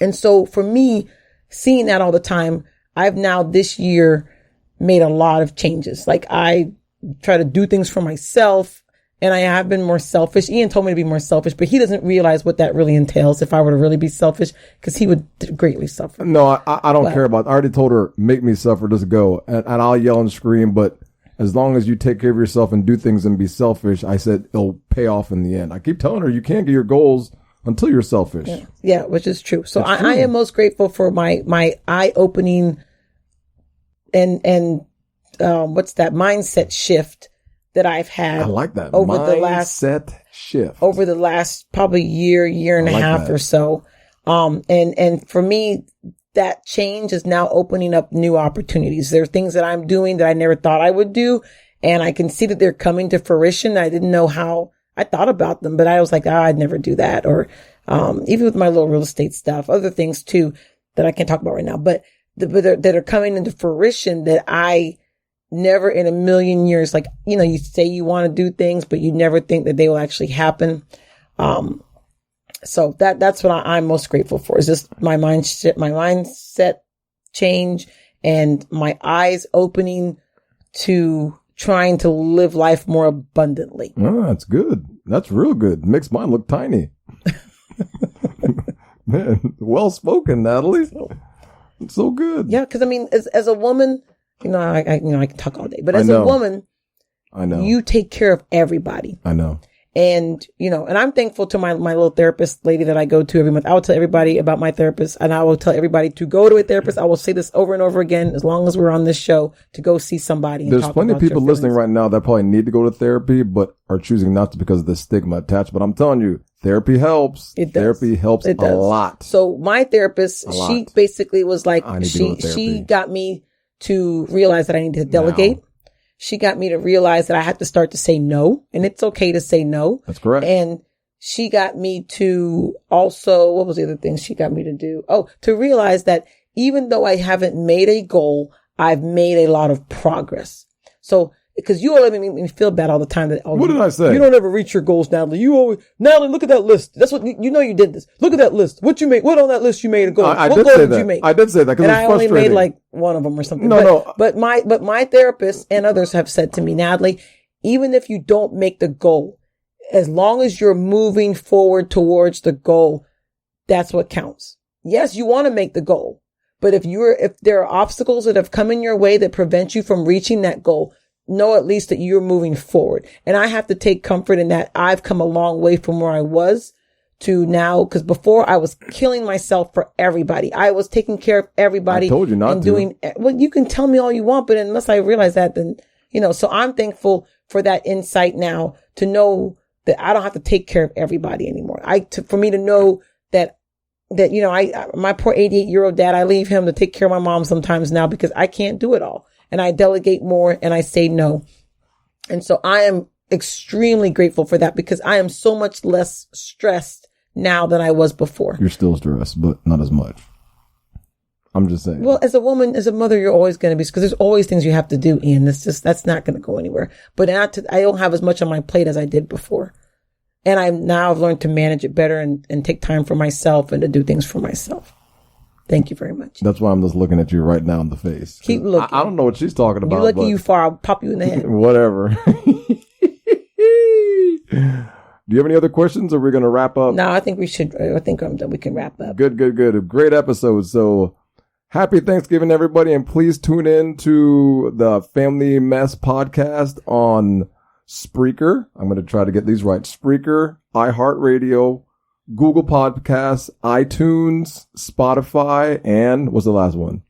Speaker 1: And so for me, seeing that all the time, I've now this year made a lot of changes. Like, I try to do things for myself, and I have been more selfish. Ian told me to be more selfish, but he doesn't realize what that really entails if I were to really be selfish, because he would greatly suffer.
Speaker 2: No, I don't care about it. I already told her, make me suffer, just go. And I'll yell and scream, but as long as you take care of yourself and do things and be selfish, I said it'll pay off in the end. I keep telling her you can't get your goals until you're selfish.
Speaker 1: Yeah, which is true. So I am most grateful for my eye-opening and what's that mindset shift that I've had.
Speaker 2: I like that.
Speaker 1: Over
Speaker 2: mindset shift.
Speaker 1: Over the last probably year and a half or so. And for me, that change is now opening up new opportunities. There are things that I'm doing that I never thought I would do, and I can see that they're coming to fruition. I didn't know how. I thought about them, but I was like, I'd never do that. Or, even with my little real estate stuff, other things too, that I can't talk about right now, but that are coming into fruition that I never in a million years, like, you say you want to do things, but you never think that they will actually happen. So that's what I'm most grateful for, is just my mindset change and my eyes opening to trying to live life more abundantly.
Speaker 2: Oh, that's good. That's real good. Makes mine look tiny. Man, well spoken, Natalie. It's so good.
Speaker 1: Yeah, because I mean, as a woman, I can talk all day, but as a woman,
Speaker 2: I know
Speaker 1: you take care of everybody.
Speaker 2: I know.
Speaker 1: And, and I'm thankful to my little therapist lady that I go to every month. I will tell everybody about my therapist, and I will tell everybody to go to a therapist. I will say this over and over again, as long as we're on this show, to go see somebody. And
Speaker 2: there's plenty of people listening right now that probably need to go to therapy, but are choosing not to because of the stigma attached. But I'm telling you, therapy helps.
Speaker 1: It does.
Speaker 2: Therapy helps a lot.
Speaker 1: So my therapist, she basically was like, she got me to realize that I need to delegate. Now. She got me to realize that I had to start to say no, and it's okay to say no.
Speaker 2: That's correct.
Speaker 1: And she got me to also, what was the other thing she got me to do? Oh, to realize that even though I haven't made a goal, I've made a lot of progress. So, because you always make me feel bad all the time that,
Speaker 2: what did I say?
Speaker 1: You don't ever reach your goals, Natalie. Natalie, look at that list. That's what, you did this. Look at that list. What on that list you made a goal? What goal did you make?
Speaker 2: I did say that because
Speaker 1: I only made like one of them or something. But my therapist and others have said to me, Natalie, even if you don't make the goal, as long as you're moving forward towards the goal, that's what counts. Yes, you want to make the goal, but if there are obstacles that have come in your way that prevent you from reaching that goal, know at least that you're moving forward. And I have to take comfort in that I've come a long way from where I was to now, because before I was killing myself for everybody. I was taking care of everybody.
Speaker 2: I told you not
Speaker 1: to. Well, you can tell me all you want, but unless I realize that, then, so I'm thankful for that insight now to know that I don't have to take care of everybody anymore. For me to know that my poor 88-year-old dad, I leave him to take care of my mom sometimes now because I can't do it all. And I delegate more and I say no. And so I am extremely grateful for that because I am so much less stressed now than I was before.
Speaker 2: You're still stressed, but not as much. I'm just saying.
Speaker 1: Well, as a woman, as a mother, you're always going to be, because there's always things you have to do, Ian. That's not going to go anywhere. But I don't have as much on my plate as I did before. And I've learned to manage it better and take time for myself and to do things for myself. Thank you very much.
Speaker 2: That's why I'm just looking at you right now in the face.
Speaker 1: Keep looking.
Speaker 2: I don't know what she's talking about.
Speaker 1: You lucky you far, I'll pop you in the head.
Speaker 2: Whatever. Do you have any other questions, or are we going to wrap up?
Speaker 1: No, I think we should. I think we can wrap up.
Speaker 2: Good. A great episode. So happy Thanksgiving, everybody. And please tune in to the Family Mess podcast on Spreaker. I'm going to try to get these right. Spreaker, iHeartRadio, Google Podcasts, iTunes, Spotify, and what's the last one?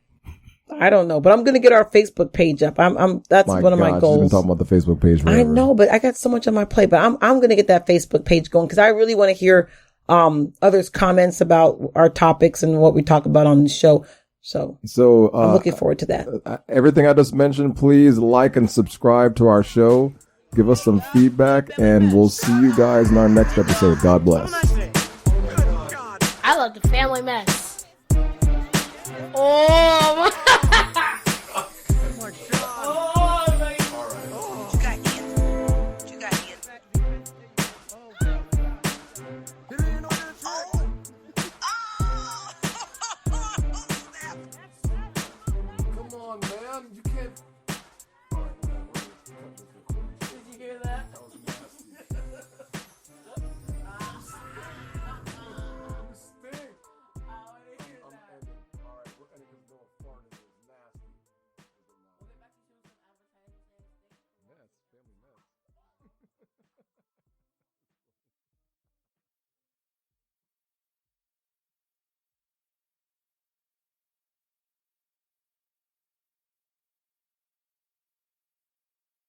Speaker 1: I don't know, but I'm going to get our Facebook page up. That's one of my goals.
Speaker 2: She's been talking about the Facebook page forever.
Speaker 1: I know, but I got so much on my plate, but I'm going to get that Facebook page going because I really want to hear, others' comments about our topics and what we talk about on the show. So I'm looking forward to that.
Speaker 2: Everything I just mentioned, please like and subscribe to our show. Give us some feedback, and we'll see you guys in our next episode. God bless.
Speaker 4: I love the family mess. Oh my